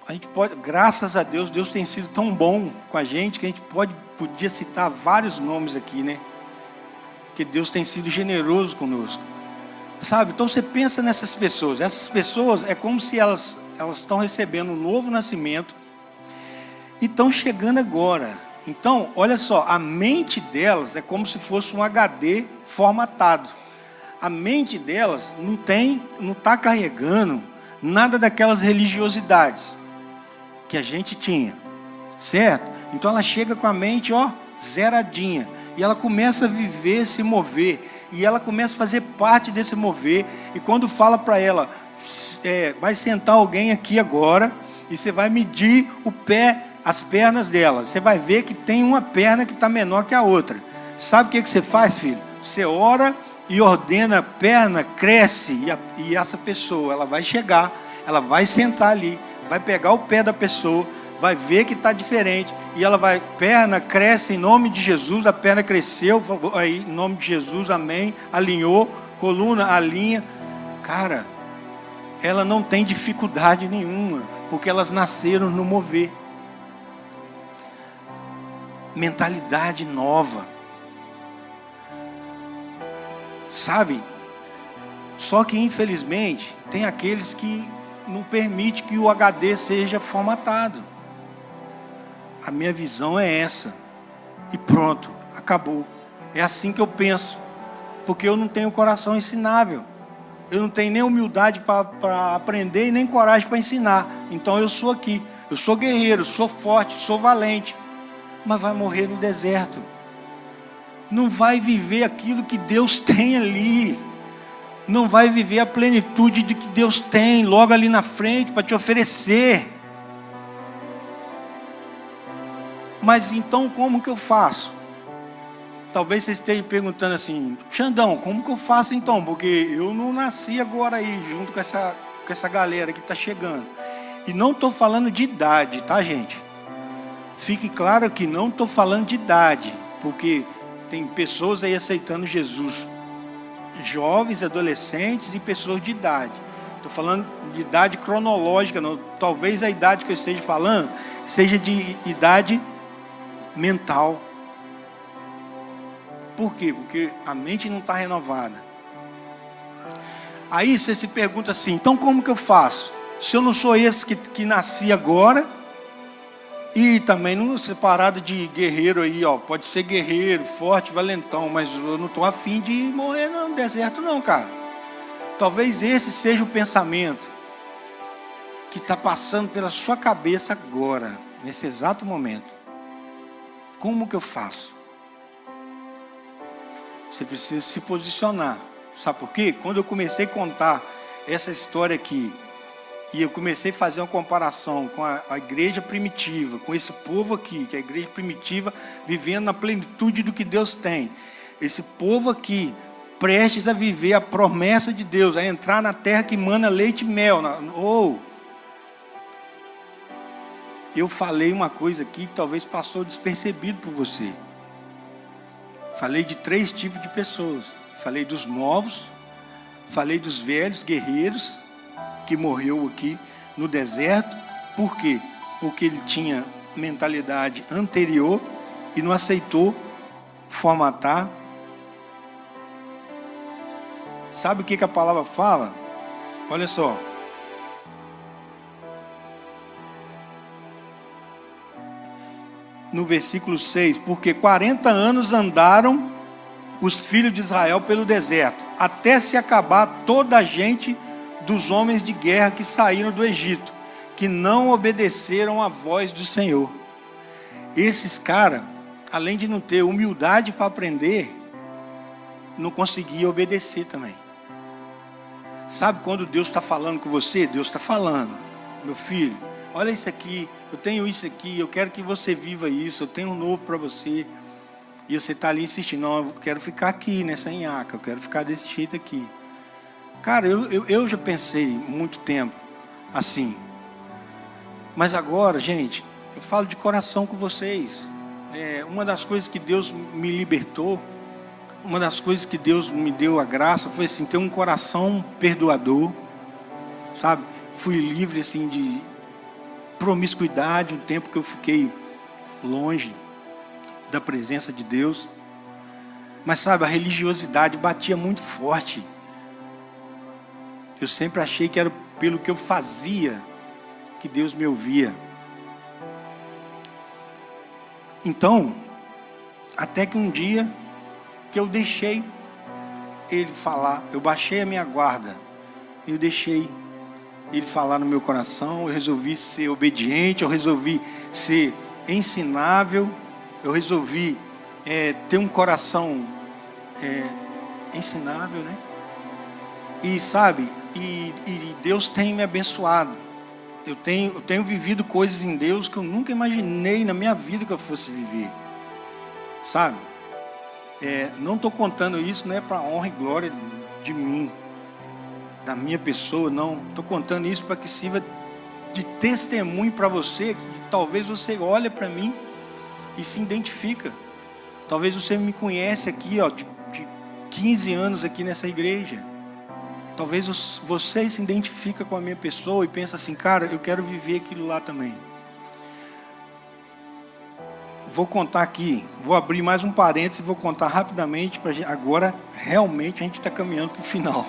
A gente pode, graças a Deus, Deus tem sido tão bom com a gente, que a gente podia citar vários nomes aqui, né? Que Deus tem sido generoso conosco, sabe? Então você pensa nessas pessoas. Essas pessoas é como se elas estão recebendo um novo nascimento e estão chegando agora. Então, olha só, a mente delas é como se fosse um HD formatado. a mente delas não está carregando nada daquelas religiosidades que a gente tinha, certo? Então ela chega com a mente, zeradinha, e ela começa a viver, se mover, e ela começa a fazer parte desse mover. E quando fala para ela, vai sentar alguém aqui agora, e você vai medir as pernas dela, você vai ver que tem uma perna que está menor que a outra. Sabe o que você faz, filho? Você ora e ordena a perna, cresce, e essa pessoa, ela vai chegar, ela vai sentar ali, vai pegar o pé da pessoa, vai ver que está diferente, e ela vai, perna cresce em nome de Jesus, a perna cresceu, aí, em nome de Jesus, amém, alinhou, coluna alinha. Cara, ela não tem dificuldade nenhuma, porque elas nasceram no mover. Mentalidade nova, sabe? Só que infelizmente tem aqueles que não permite que o HD seja formatado. A minha visão é essa, e pronto, acabou. É assim que eu penso, porque eu não tenho coração ensinável, eu não tenho nem humildade para aprender e nem coragem para ensinar. Então eu sou aqui, eu sou guerreiro, sou forte, sou valente, mas vai morrer no deserto, não vai viver aquilo que Deus tem ali, não vai viver a plenitude de que Deus tem logo ali na frente para te oferecer. Mas então como que eu faço? Talvez você esteja perguntando assim, Xandão, como que eu faço então? Porque eu não nasci agora aí, junto com essa galera que está chegando. E não estou falando de idade, tá, gente? Fique claro que não estou falando de idade, porque tem pessoas aí aceitando Jesus, jovens, adolescentes e pessoas de idade. Estou falando de idade cronológica, não. Talvez a idade que eu esteja falando seja de idade mental. Por quê? Porque a mente não está renovada. Aí você se pergunta assim, então como que eu faço? Se eu não sou esse que nasci agora, e também não separado de guerreiro aí, pode ser guerreiro, forte, valentão, mas eu não estou afim de morrer no deserto não, cara. Talvez esse seja o pensamento que está passando pela sua cabeça agora, nesse exato momento. Como que eu faço? Você precisa se posicionar. Sabe por quê? Quando eu comecei a contar essa história aqui, e eu comecei a fazer uma comparação com a igreja primitiva, com esse povo aqui, que é a igreja primitiva, vivendo na plenitude do que Deus tem. Esse povo aqui, prestes a viver a promessa de Deus, a entrar na terra que mana leite e mel. Eu falei uma coisa aqui que talvez passou despercebido por você. Falei de 3 tipos de pessoas. Falei dos novos, falei dos velhos guerreiros, que morreu aqui no deserto. Por quê? Porque ele tinha mentalidade anterior e não aceitou formatar. Sabe o que a palavra fala? Olha só. No versículo 6, porque 40 anos andaram os filhos de Israel pelo deserto, até se acabar toda a gente dos homens de guerra que saíram do Egito, que não obedeceram à voz do Senhor. Esses caras, além de não ter humildade para aprender, não conseguiam obedecer também. Sabe quando Deus está falando com você? Deus está falando, meu filho, olha isso aqui, eu tenho isso aqui, eu quero que você viva isso, eu tenho um novo para você. E você está ali insistindo, não, eu quero ficar aqui nessa nhaca, eu quero ficar desse jeito aqui. Cara, eu já pensei muito tempo assim. Mas agora, gente, eu falo de coração com vocês. Uma das coisas que Deus me libertou, uma das coisas que Deus me deu a graça foi assim, ter um coração perdoador, sabe? Fui livre assim de promiscuidade, um tempo que eu fiquei longe da presença de Deus. Mas sabe, a religiosidade batia muito forte. Eu sempre achei que era pelo que eu fazia que Deus me ouvia. Então, até que um dia que eu deixei ele falar, eu baixei a minha guarda, eu deixei ele falar no meu coração, eu resolvi ser obediente, eu resolvi ser ensinável, eu resolvi ter um coração ensinável, né? E sabe, e Deus tem me abençoado. Eu tenho vivido coisas em Deus que eu nunca imaginei na minha vida que eu fosse viver, sabe? Não estou contando isso, não é para honra e glória de mim, da minha pessoa, não. Estou contando isso para que sirva de testemunho para você, que talvez você olhe para mim e se identifica. Talvez você me conhece aqui, de 15 anos aqui nessa igreja. Talvez você se identifica com a minha pessoa e pensa assim, cara, eu quero viver aquilo lá também. Vou contar aqui, vou abrir mais um parênteses e vou contar rapidamente, agora realmente a gente está caminhando para o final.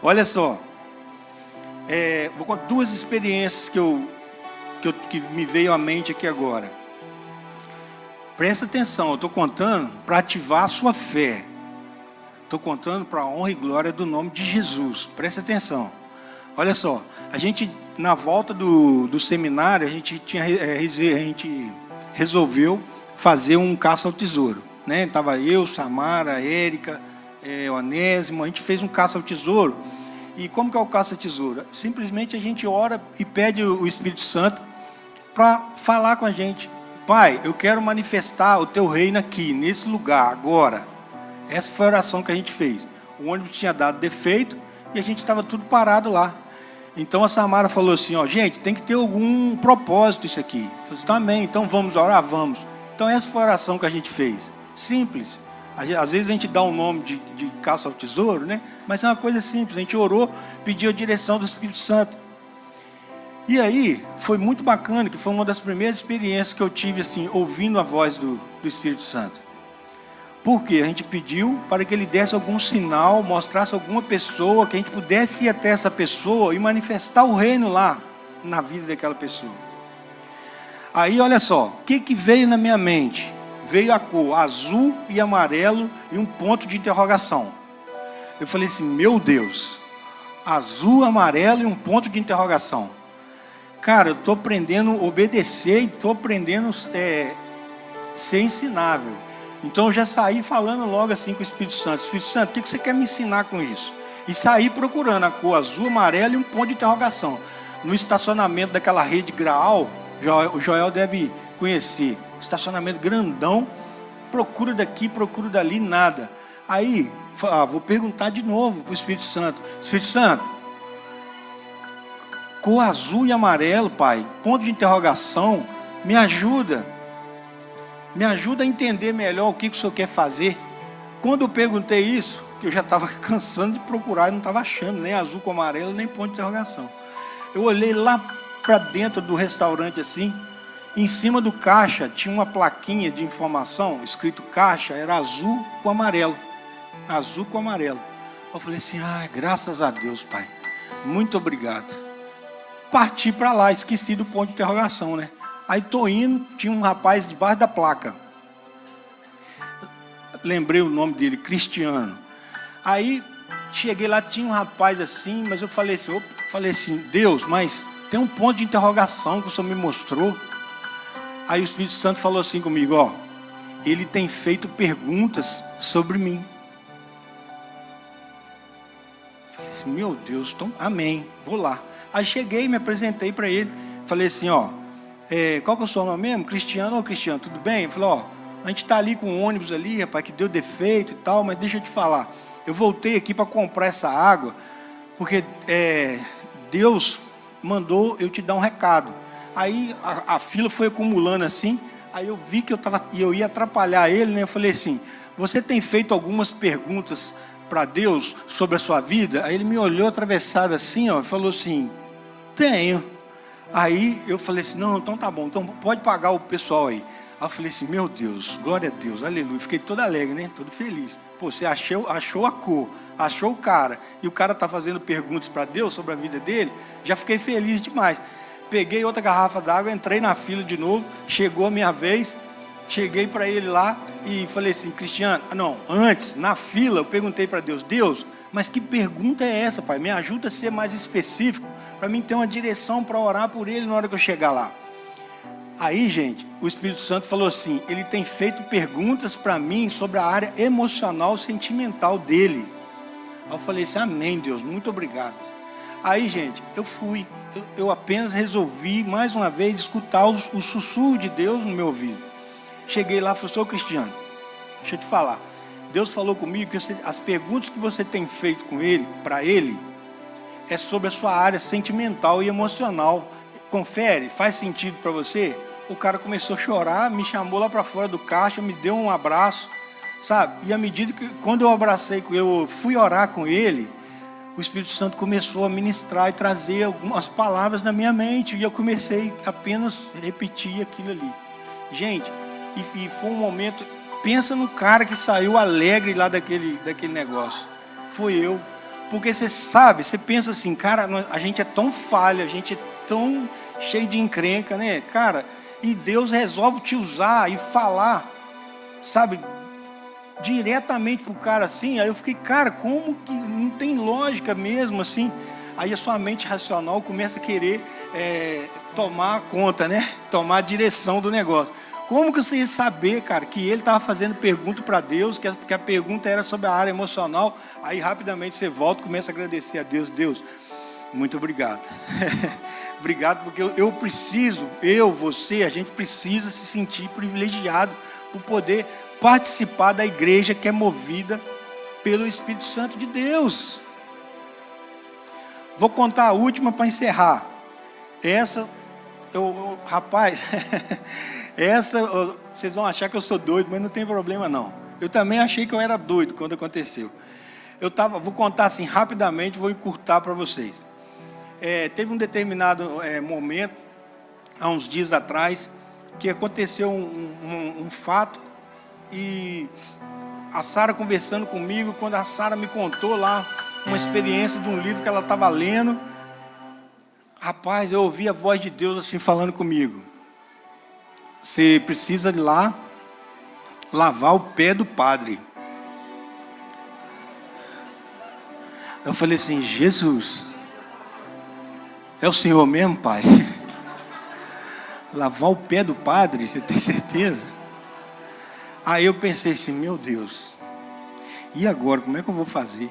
Olha só, vou contar duas experiências que me veio à mente aqui agora. Presta atenção, eu estou contando para ativar a sua fé. Estou contando para a honra e glória do nome de Jesus. Presta atenção. Olha só, a gente, na volta do seminário, a gente resolveu fazer um caça ao tesouro, né? Estava eu, Samara, Érica, Onésimo, a gente fez um caça ao tesouro. E como que é o caça ao tesouro? Simplesmente a gente ora e pede o Espírito Santo para falar com a gente. Pai, eu quero manifestar o teu reino aqui, nesse lugar, agora. Essa foi a oração que a gente fez. O ônibus tinha dado defeito e a gente estava tudo parado lá. Então a Samara falou assim, gente, tem que ter algum propósito isso aqui. Eu falei, tá bem, então vamos orar? Vamos. Então essa foi a oração que a gente fez. Simples. Às vezes a gente dá um nome de caça ao tesouro, né? Mas é uma coisa simples. A gente orou, pediu a direção do Espírito Santo. E aí, foi muito bacana, que foi uma das primeiras experiências que eu tive, assim, ouvindo a voz do Espírito Santo. Porque a gente pediu para que ele desse algum sinal, mostrasse alguma pessoa, que a gente pudesse ir até essa pessoa e manifestar o reino lá, na vida daquela pessoa. Aí, olha só, o que veio na minha mente? Veio a cor azul e amarelo e um ponto de interrogação. Eu falei assim, meu Deus, azul, amarelo e um ponto de interrogação. Cara, eu estou aprendendo a obedecer e estou aprendendo a ser ensinável. Então eu já saí falando logo assim com o Espírito Santo. Espírito Santo, o que você quer me ensinar com isso? E saí procurando a cor azul, amarelo e um ponto de interrogação. No estacionamento daquela rede Graal, o Joel deve conhecer. Estacionamento grandão, procura daqui, procura dali, nada. Aí, vou perguntar de novo para o Espírito Santo. Espírito Santo, cor azul e amarelo, Pai, ponto de interrogação, me ajuda a entender melhor o que o Senhor quer fazer. Quando eu perguntei isso, que eu já estava cansando de procurar e não estava achando nem azul com amarelo, nem ponto de interrogação. Eu olhei lá para dentro do restaurante assim, em cima do caixa tinha uma plaquinha de informação, escrito caixa, era azul com amarelo. Azul com amarelo. Eu falei assim, graças a Deus, Pai, muito obrigado. Parti para lá, esqueci do ponto de interrogação, né? Aí tô indo, tinha um rapaz debaixo da placa. Lembrei o nome dele, Cristiano. Aí cheguei lá, tinha um rapaz assim, mas eu falei assim, Deus, mas tem um ponto de interrogação que o Senhor me mostrou. Aí o Espírito Santo falou assim comigo, ele tem feito perguntas sobre mim. Eu falei assim, meu Deus, então, amém, vou lá. Aí cheguei, me apresentei para ele, falei assim, qual que é o seu nome mesmo? Cristiano. Cristiano, tudo bem? Ele falou, a gente está ali com um ônibus ali, rapaz, que deu defeito e tal, mas deixa eu te falar, eu voltei aqui para comprar essa água, porque Deus mandou eu te dar um recado. Aí a fila foi acumulando assim, aí eu vi que eu ia atrapalhar ele, né? Eu falei assim, você tem feito algumas perguntas para Deus sobre a sua vida? Aí ele me olhou atravessado assim, e falou assim, tenho. Aí eu falei assim, não, então tá bom, então pode pagar o pessoal aí. Aí eu falei assim, meu Deus, glória a Deus, aleluia. Fiquei todo alegre, né? Todo feliz. Pô, você achou a cor, achou o cara, e o cara está fazendo perguntas para Deus sobre a vida dele, já fiquei feliz demais. Peguei outra garrafa d'água, entrei na fila de novo, chegou a minha vez, cheguei para ele lá, e falei assim, Cristiano, não, antes, na fila, eu perguntei para Deus, Deus, mas que pergunta é essa, Pai? Me ajuda a ser mais específico, para mim ter uma direção para orar por ele na hora que eu chegar lá. Aí, gente, o Espírito Santo falou assim, ele tem feito perguntas para mim sobre a área emocional, sentimental dele. Aí eu falei assim, amém, Deus, muito obrigado. Aí, gente, eu apenas resolvi, mais uma vez, escutar o sussurro de Deus no meu ouvido. Cheguei lá e falei, sou Cristiano, deixa eu te falar. Deus falou comigo que as perguntas que você tem feito com ele, para ele, é sobre a sua área sentimental e emocional. Confere, faz sentido para você? O cara começou a chorar, me chamou lá para fora do caixa, me deu um abraço, sabe? E à medida que, quando eu abracei com ele, eu fui orar com ele, o Espírito Santo começou a ministrar e trazer algumas palavras na minha mente, e eu comecei apenas a repetir aquilo ali. Gente, e foi um momento, pensa no cara que saiu alegre lá daquele negócio. Foi eu. Porque você sabe, você pensa assim, cara, a gente é tão falha, a gente é tão cheio de encrenca, né? Cara, e Deus resolve te usar e falar, sabe, diretamente pro cara assim. Aí eu fiquei, cara, como que não tem lógica mesmo assim? Aí a sua mente racional começa a querer tomar conta, né? Tomar a direção do negócio. Como que você ia saber, cara, que ele estava fazendo pergunta para Deus, que a pergunta era sobre a área emocional? Aí rapidamente você volta e começa a agradecer a Deus. Deus, muito obrigado. Obrigado, porque você, a gente precisa se sentir privilegiado por poder participar da igreja que é movida pelo Espírito Santo de Deus. Vou contar a última para encerrar. Rapaz, vocês vão achar que eu sou doido, mas não tem problema não. Eu também achei que eu era doido quando aconteceu. Vou contar assim rapidamente, vou encurtar para vocês. Teve um determinado momento, há uns dias atrás, que aconteceu um fato, e a Sara conversando comigo, quando a Sara me contou lá uma experiência de um livro que ela estava lendo, rapaz, eu ouvi a voz de Deus assim falando comigo. Você precisa ir lá lavar o pé do padre. Eu falei assim, Jesus, é o Senhor mesmo, Pai? Lavar o pé do padre, você tem certeza? Aí eu pensei assim, meu Deus, e agora, como é que eu vou fazer?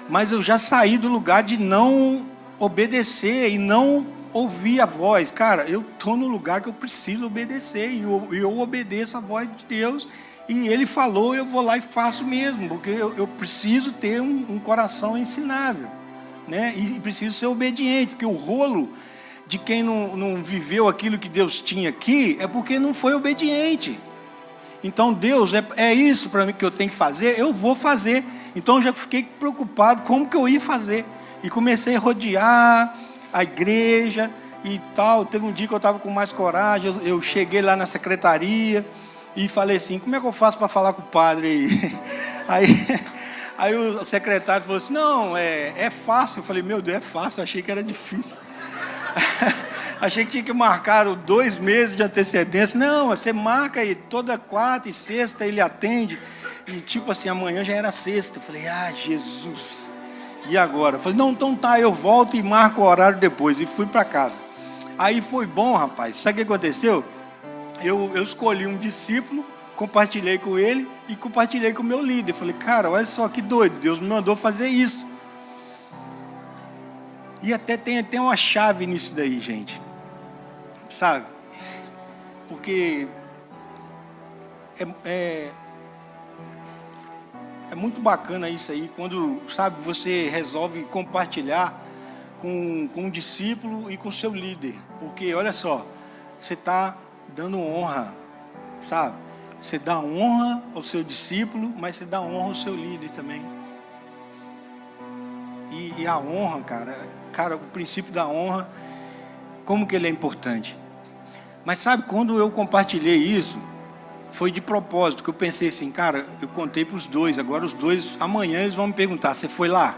Mas eu já saí do lugar de não obedecer e não ouvir a voz. Cara, eu estou no lugar que eu preciso obedecer, e eu obedeço a voz de Deus, e Ele falou, eu vou lá e faço mesmo, porque eu preciso ter um coração ensinável, né? E preciso ser obediente, porque o rolo de quem não viveu aquilo que Deus tinha aqui, é porque não foi obediente. Então Deus, é isso para mim que eu tenho que fazer, eu vou fazer. Então eu já fiquei preocupado como que eu ia fazer, e comecei a rodear a igreja e tal. Teve um dia que eu estava com mais coragem, eu cheguei lá na secretaria e falei assim, como é que eu faço para falar com o padre aí? Aí o secretário falou assim, não, é fácil. Eu falei, meu Deus, é fácil, achei que era difícil. Achei que tinha que marcar 2 meses de antecedência. Não, você marca aí, toda quarta e sexta ele atende. E tipo assim, amanhã já era sexta. Eu falei, Jesus, e agora? Eu falei, não, então tá, eu volto e marco o horário depois. E fui para casa. Aí foi bom, rapaz. Sabe o que aconteceu? Eu escolhi um discípulo, compartilhei com ele e compartilhei com o meu líder. Falei, cara, olha só que doido, Deus me mandou fazer isso. E até tem uma chave nisso daí, gente. Sabe? Porque é muito bacana isso aí, quando, sabe, você resolve compartilhar com um discípulo e com o seu líder. Porque, olha só, você está dando honra, sabe? Você dá honra ao seu discípulo, mas você dá honra ao seu líder também. E a honra, cara, o princípio da honra, como que ele é importante. Mas sabe, quando eu compartilhei isso, foi de propósito, que eu pensei assim, cara, eu contei para os dois, agora os dois, amanhã eles vão me perguntar, você foi lá?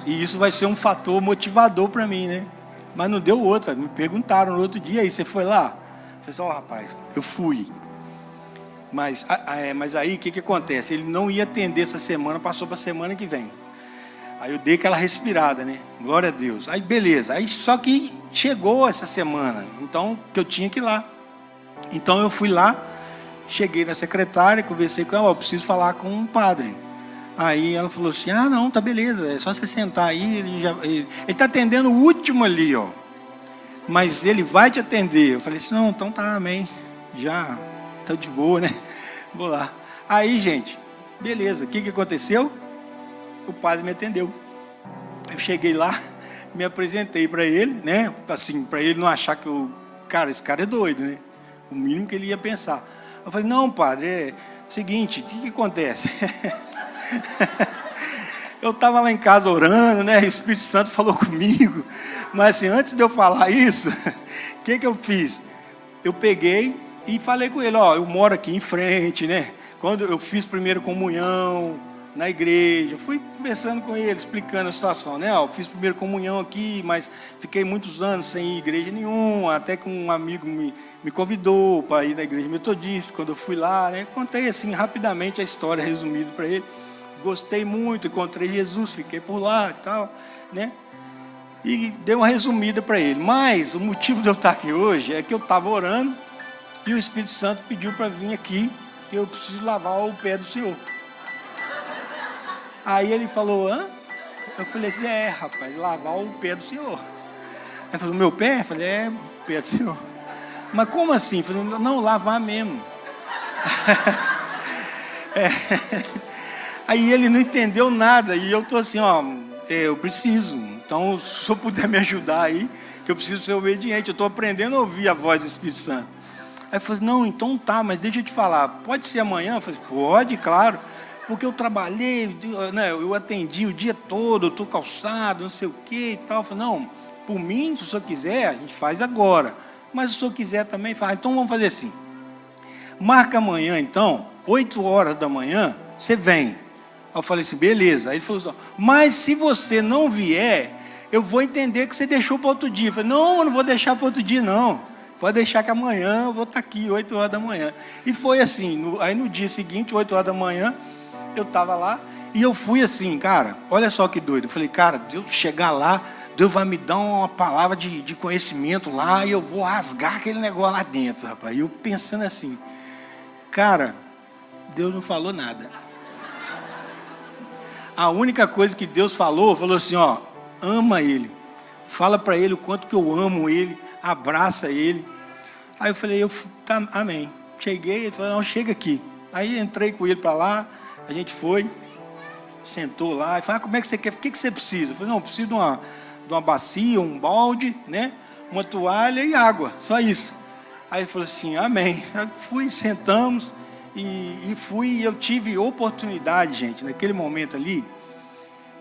E isso vai ser um fator motivador para mim, né? Mas não deu outra, me perguntaram no outro dia, aí você foi lá? Eu falei assim, rapaz, eu fui. Mas aí, o que acontece? Ele não ia atender essa semana, passou para a semana que vem. Aí eu dei aquela respirada, né? Glória a Deus. Aí, beleza. Aí, só que chegou essa semana, então, que eu tinha que ir lá. Então, eu fui lá, cheguei na secretária, conversei com ela, eu preciso falar com um padre. Aí ela falou assim, não, tá beleza, é só você sentar aí, ele está atendendo o último ali, ó. Mas ele vai te atender. Eu falei assim, não, então tá, amém. Já tá de boa, né? Vou lá. Aí, gente, beleza, o que aconteceu? O padre me atendeu. Eu cheguei lá, me apresentei para ele, né? Assim, para ele não achar que esse cara é doido, né? O mínimo que ele ia pensar. Eu falei, não, padre, é o seguinte, o que acontece? Eu estava lá em casa orando, né? O Espírito Santo falou comigo. Mas assim, antes de eu falar isso, o que eu fiz? Eu peguei e falei com ele, eu moro aqui em frente, né? Quando eu fiz primeira comunhão na igreja, fui conversando com ele, explicando a situação, né? Eu fiz primeira comunhão aqui, mas fiquei muitos anos sem ir à igreja nenhuma, até que um amigo me convidou para ir na igreja metodista, quando eu fui lá, né? Contei assim rapidamente a história, resumido para ele. Gostei muito, encontrei Jesus, fiquei por lá e tal, né? E dei uma resumida para ele. Mas o motivo de eu estar aqui hoje é que eu estava orando e o Espírito Santo pediu para vir aqui, que eu preciso lavar o pé do Senhor. Aí ele falou, Eu falei assim, rapaz, lavar o pé do Senhor. Aí ele falou, meu pé? Eu falei, o pé do Senhor. Mas como assim? Eu falei, não, lavar mesmo. Aí ele não entendeu nada, e eu estou assim, eu preciso. Então, se o senhor puder me ajudar aí, que eu preciso ser obediente, eu estou aprendendo a ouvir a voz do Espírito Santo. Aí eu falei, não, então tá, mas deixa eu te falar, pode ser amanhã? Eu falei, pode, claro, porque eu trabalhei, né, eu atendi o dia todo, eu estou calçado, não sei o que e tal. Eu falei, não, por mim, se o senhor quiser, a gente faz agora, mas se o senhor quiser também, faz. Então vamos fazer assim, marca amanhã então, 8 horas da manhã, você vem. Aí eu falei assim, beleza. Aí ele falou assim, mas se você não vier, eu vou entender que você deixou para outro dia. Eu falei, não, eu não vou deixar para outro dia, não. Pode deixar que amanhã eu vou estar aqui, 8 horas da manhã. E foi assim, aí no dia seguinte, 8 horas da manhã, eu estava lá, e eu fui assim, cara, olha só que doido. Eu falei, cara, Deus chegar lá, Deus vai me dar uma palavra de conhecimento lá, e eu vou rasgar aquele negócio lá dentro, rapaz. E eu pensando assim, cara, Deus não falou nada. A única coisa que Deus falou assim, ama ele. Fala para ele o quanto que eu amo ele, abraça ele. Aí eu falei, tá, amém. Cheguei, ele falou, não, chega aqui. Aí entrei com ele para lá, a gente foi, sentou lá, e falou, como é que você quer, o que você precisa? Eu falei, não, eu preciso de uma bacia, um balde, né? Uma toalha e água, só isso. Aí ele falou assim, amém. Aí fui, sentamos, e eu tive oportunidade, gente, naquele momento ali,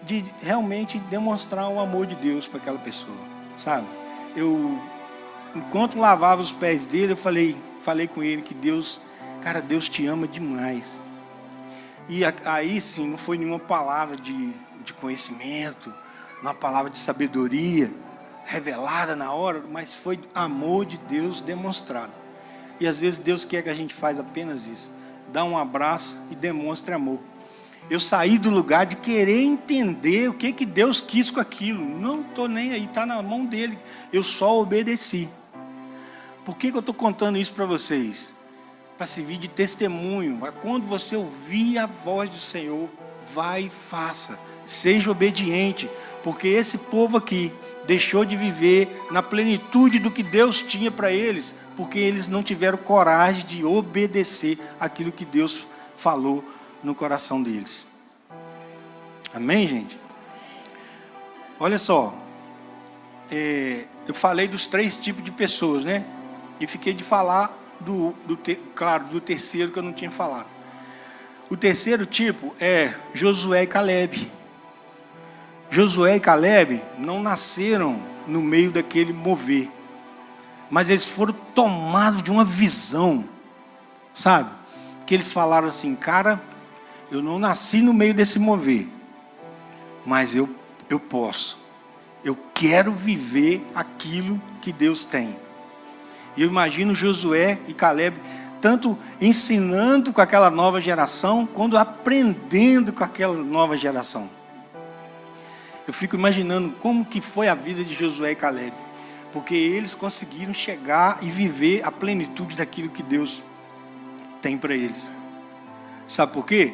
de realmente demonstrar o amor de Deus para aquela pessoa, sabe? Enquanto lavava os pés dele, eu falei com ele que Deus te ama demais. E aí sim, não foi nenhuma palavra de conhecimento, uma palavra de sabedoria revelada na hora, mas foi amor de Deus demonstrado. E às vezes Deus quer que a gente faça apenas isso. Dá um abraço e demonstre amor. Eu saí do lugar de querer entender o que Deus quis com aquilo. Não estou nem aí, está na mão dele. Eu só obedeci. Por que eu estou contando isso para vocês? Para servir de testemunho. Para quando você ouvir a voz do Senhor, vai e faça. Seja obediente. Porque esse povo aqui deixou de viver na plenitude do que Deus tinha para eles, porque eles não tiveram coragem de obedecer aquilo que Deus falou no coração deles. Amém, gente? Olha só, eu falei dos 3 tipos de pessoas, né? E fiquei de falar do terceiro que eu não tinha falado. O terceiro tipo é Josué e Calebe. Josué e Calebe não nasceram no meio daquele mover, mas eles foram tomados de uma visão, sabe? Que eles falaram assim, cara, eu não nasci no meio desse mover, mas eu posso. Eu quero viver aquilo que Deus tem. E eu imagino Josué e Calebe tanto ensinando com aquela nova geração, quanto aprendendo com aquela nova geração. Eu fico imaginando como que foi a vida de Josué e Caleb, porque eles conseguiram chegar e viver a plenitude daquilo que Deus tem para eles. Sabe por quê?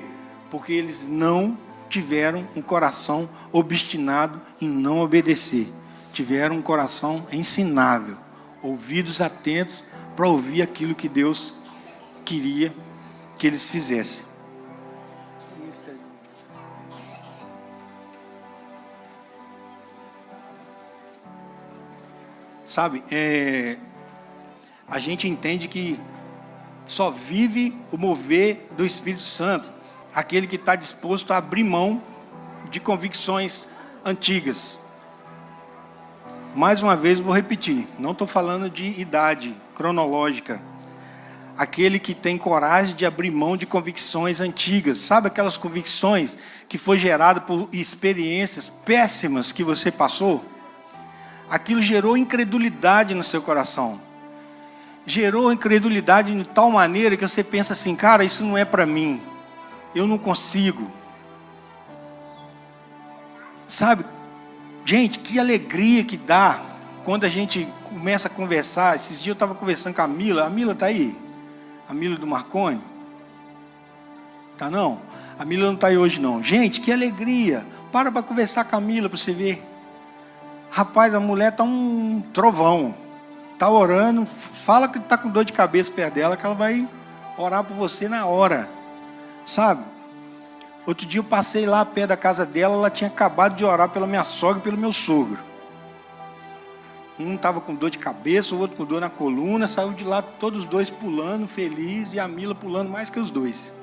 Porque eles não tiveram um coração obstinado em não obedecer. Tiveram um coração ensinável, ouvidos atentos para ouvir aquilo que Deus queria que eles fizessem. Sabe, a gente entende que só vive o mover do Espírito Santo aquele que está disposto a abrir mão de convicções antigas. Mais uma vez vou repetir, não estou falando de idade cronológica. Aquele que tem coragem de abrir mão de convicções antigas. Sabe aquelas convicções que foi gerada por experiências péssimas que você passou? Aquilo gerou incredulidade no seu coração. Gerou incredulidade de tal maneira que você pensa assim, cara, isso não é para mim. Eu não consigo. Sabe? Gente, que alegria que dá quando a gente começa a conversar. Esses dias eu estava conversando com a Mila. A Mila está aí? A Mila do Marconi? Tá não? A Mila não está aí hoje não. Gente, que alegria. Para conversar com a Mila para você ver. Rapaz, a mulher está um trovão. Está orando. Fala que está com dor de cabeça perto dela, que ela vai orar por você na hora. Sabe? Outro dia eu passei lá perto da casa dela, ela tinha acabado de orar pela minha sogra e pelo meu sogro. Um estava com dor de cabeça, o outro com dor na coluna, saiu de lá todos os dois pulando, felizes, e a Mila pulando mais que os dois.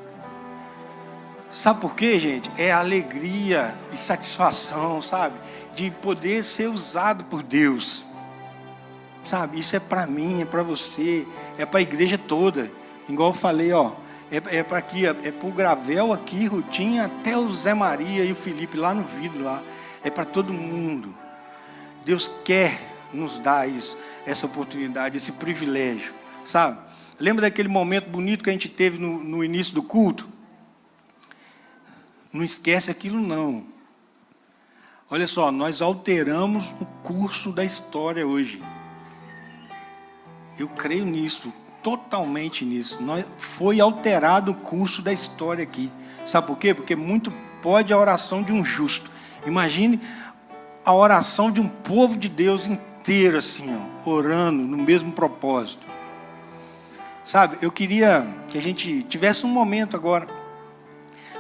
Sabe por quê, gente? É alegria e satisfação, sabe? De poder ser usado por Deus. Sabe? Isso é para mim, é para você, é para a igreja toda. Igual eu falei, ó. É para aqui, é para o Gravel aqui, Rutinha, até o Zé Maria e o Felipe lá no vidro lá. É para todo mundo. Deus quer nos dar isso, essa oportunidade, esse privilégio, sabe? Lembra daquele momento bonito que a gente teve no início do culto? Não esquece aquilo não. Olha só, nós alteramos o curso da história hoje. Eu creio nisso. Totalmente nisso. Foi alterado o curso da história aqui. Sabe por quê? Porque muito pode a oração de um justo. Imagine a oração de um povo de Deus inteiro, assim, ó, orando no mesmo propósito. Sabe, eu queria que a gente tivesse um momento agora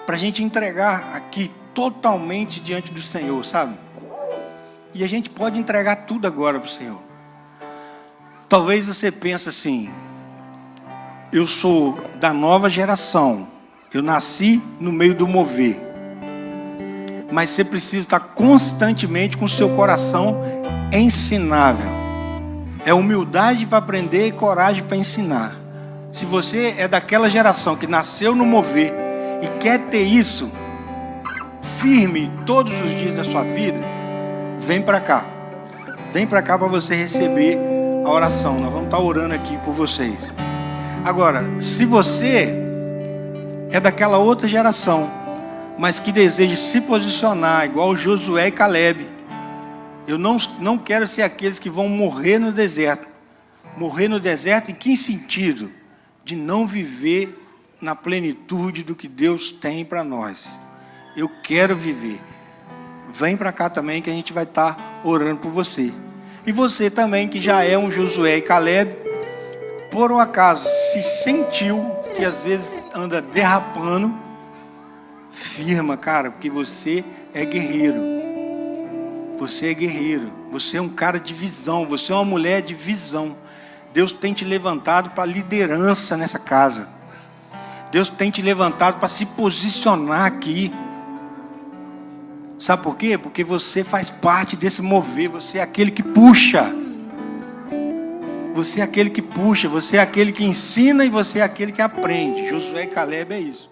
para a gente entregar aqui totalmente diante do Senhor, sabe? E a gente pode entregar tudo agora para o Senhor. Talvez você pense assim, eu sou da nova geração, eu nasci no meio do mover, mas você precisa estar constantemente com o seu coração ensinável. É humildade para aprender e coragem para ensinar. Se você é daquela geração que nasceu no mover e quer ter isso firme todos os dias da sua vida, vem para cá. Vem para cá para você receber a oração. Nós vamos estar orando aqui por vocês. Agora, se você é daquela outra geração, mas que deseja se posicionar igual Josué e Caleb, eu não quero ser aqueles que vão morrer no deserto. Morrer no deserto em que sentido? De não viver na plenitude do que Deus tem para nós. Eu quero viver. Vem para cá também que a gente vai estar orando por você. E você também que já é um Josué e Caleb, por um acaso se sentiu que às vezes anda derrapando, firma, cara, porque você é guerreiro. Você é guerreiro. Você é um cara de visão. Você é uma mulher de visão. Deus tem te levantado para liderança nessa casa. Deus tem te levantado para se posicionar aqui. Sabe por quê? Porque você faz parte desse mover. Você é aquele que puxa. Você é aquele que puxa, você é aquele que ensina e você é aquele que aprende. Josué e Caleb é isso.